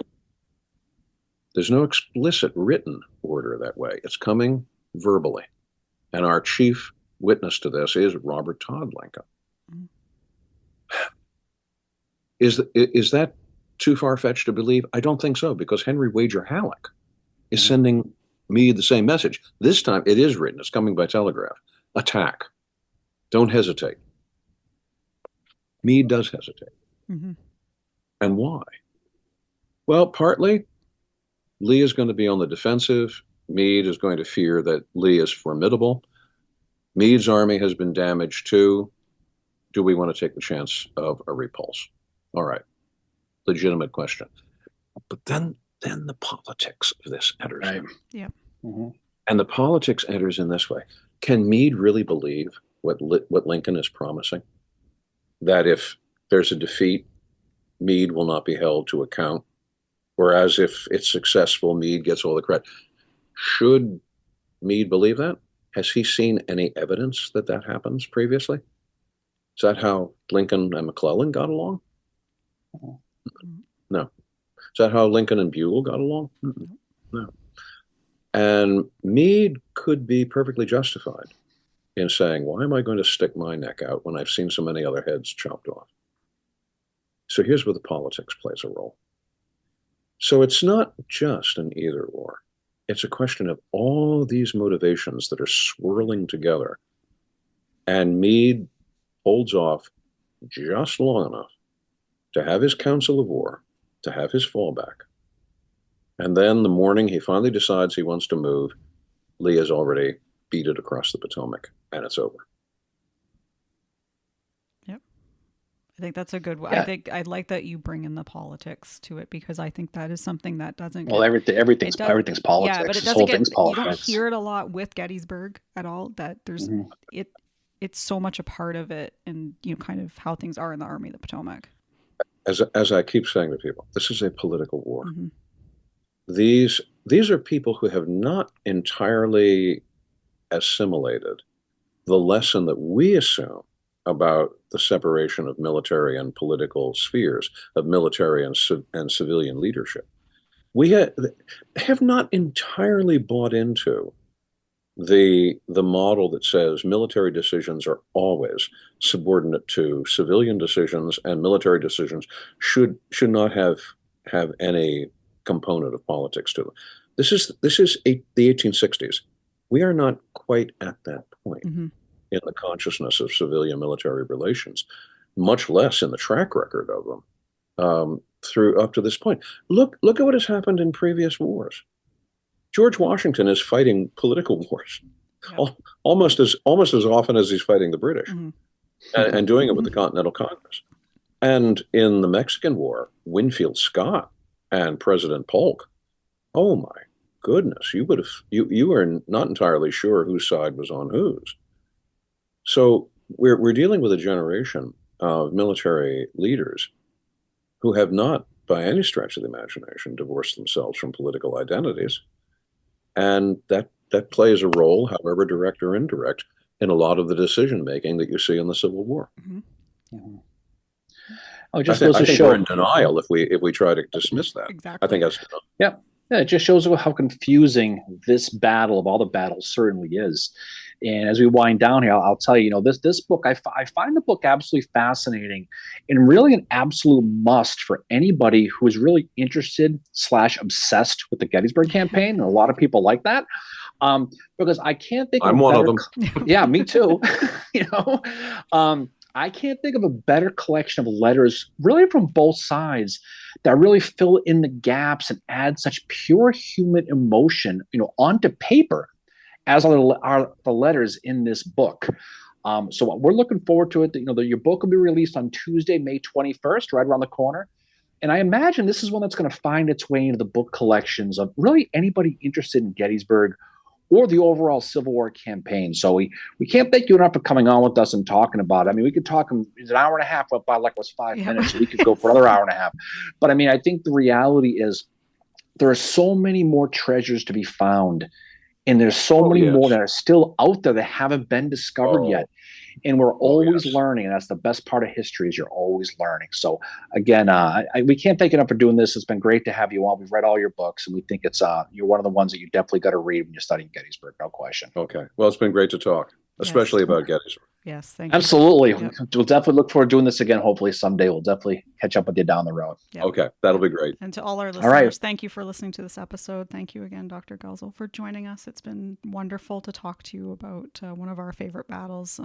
There's no explicit written order that way. It's coming verbally. And our chief witness to this is Robert Todd Lincoln. Is that too far-fetched to believe? I don't think so, because Henry Wager Halleck is sending Meade the same message. This time it is written. It's coming by telegraph. Attack. Don't hesitate. Meade does hesitate. Mm-hmm. And why? Well, partly Lee is going to be on the defensive. Meade is going to fear that Lee is formidable. Meade's army has been damaged too. Do we want to take the chance of a repulse? All right. Legitimate question. But then the politics of this enters in. Yeah. Mm-hmm. And the politics enters in this way. Can Meade really believe what Lincoln is promising? That if there's a defeat, Meade will not be held to account. Whereas if it's successful, Meade gets all the credit. Should Meade believe that? Has he seen any evidence that happens previously? Is that how Lincoln and McClellan got along? No. Is that how Lincoln and Buell got along? No. And Meade could be perfectly justified in saying, why am I going to stick my neck out when I've seen so many other heads chopped off? So here's where the politics plays a role. So it's not just an either or. It's a question of all these motivations that are swirling together. And Meade holds off just long enough to have his council of war, to have his fallback. And then the morning he finally decides he wants to move, Lee has already beat it across the Potomac, and it's over. I think that's a good one. Yeah. I think I like that you bring in the politics to it, because I think that is something that doesn't Well, everything's politics. Yeah, but it This doesn't whole get, thing's you politics. don't hear it a lot with Gettysburg at all, that there's Mhm. it's so much a part of it, and kind of how things are in the Army of the Potomac. As I keep saying to people, this is a political war. Mm-hmm. These are people who have not entirely assimilated the lesson that we assume about the separation of military and political spheres, of military and civilian leadership. We have not entirely bought into the model that says military decisions are always subordinate to civilian decisions, and military decisions should not have any component of politics to them. This is the 1860s. We are not quite at that point. Mm-hmm. In the consciousness of civilian military relations, much less in the track record of them through up to this point. Look at what has happened in previous wars. George Washington is fighting political wars, almost as often as he's fighting the British, mm-hmm. and doing it with the Continental Congress. And in the Mexican War, Winfield Scott and President Polk, oh my goodness, you were not entirely sure whose side was on whose. So we're dealing with a generation of military leaders who have not, by any stretch of the imagination, divorced themselves from political identities, and that plays a role, however direct or indirect, in a lot of the decision making that you see in the Civil War. Mm-hmm. Mm-hmm. I think we're in denial if we try to dismiss that. Exactly. I think that's yeah. It just shows how confusing this battle of all the battles certainly is. And as we wind down here, I'll tell you, this book, I find the book absolutely fascinating and really an absolute must for anybody who is really interested / obsessed with the Gettysburg campaign. And a lot of people like that. Because I can't think I'm one of them. Yeah, me too. I can't think of a better collection of letters, really from both sides, that really fill in the gaps and add such pure human emotion, onto paper, as are the letters in this book. So we're looking forward to it. Your book will be released on Tuesday, May 21st, right around the corner. And I imagine this is one that's going to find its way into the book collections of really anybody interested in Gettysburg or the overall Civil War campaign. So we can't thank you enough for coming on with us and talking about it. I mean, we could talk, it's an hour and a half, went by like it was 5 minutes. So we could go for another hour and a half. But I mean, I think the reality is there are so many more treasures to be found. And there's so many more that are still out there that haven't been discovered yet. And we're always learning. And that's the best part of history, is you're always learning. So again, we can't thank you enough for doing this. It's been great to have you on. We've read all your books, and we think it's you're one of the ones that you definitely got to read when you're studying Gettysburg. No question. Okay. Well, it's been great to talk, especially about Gettysburg. Yes, thank you. Absolutely. Yep. We'll definitely look forward to doing this again. Hopefully someday we'll definitely catch up with you down the road. Yep. Okay, that'll be great. And to all our listeners, thank you for listening to this episode. Thank you again, Dr. Guelzo, for joining us. It's been wonderful to talk to you about one of our favorite battles.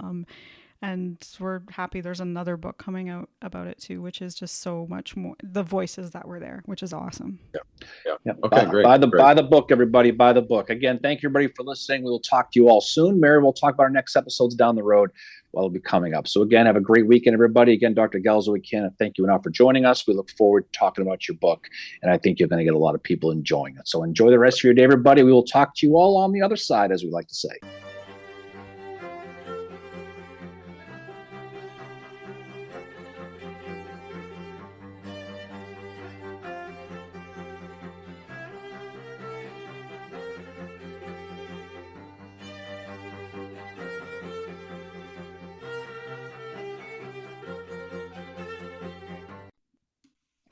And we're happy there's another book coming out about it too, which is just so much more, the voices that were there, which is awesome. Yeah. Okay, great. Buy the book, everybody. Buy the book. Again, thank you, everybody, for listening. We will talk to you all soon. Mary will talk about our next episodes down the road. Well, it'll be coming up. So again, have a great weekend, everybody. Again, Dr. Guelzo, we can't thank you enough for joining us. We look forward to talking about your book, and I think you're going to get a lot of people enjoying it. So enjoy the rest of your day, everybody. We will talk to you all on the other side, as we like to say.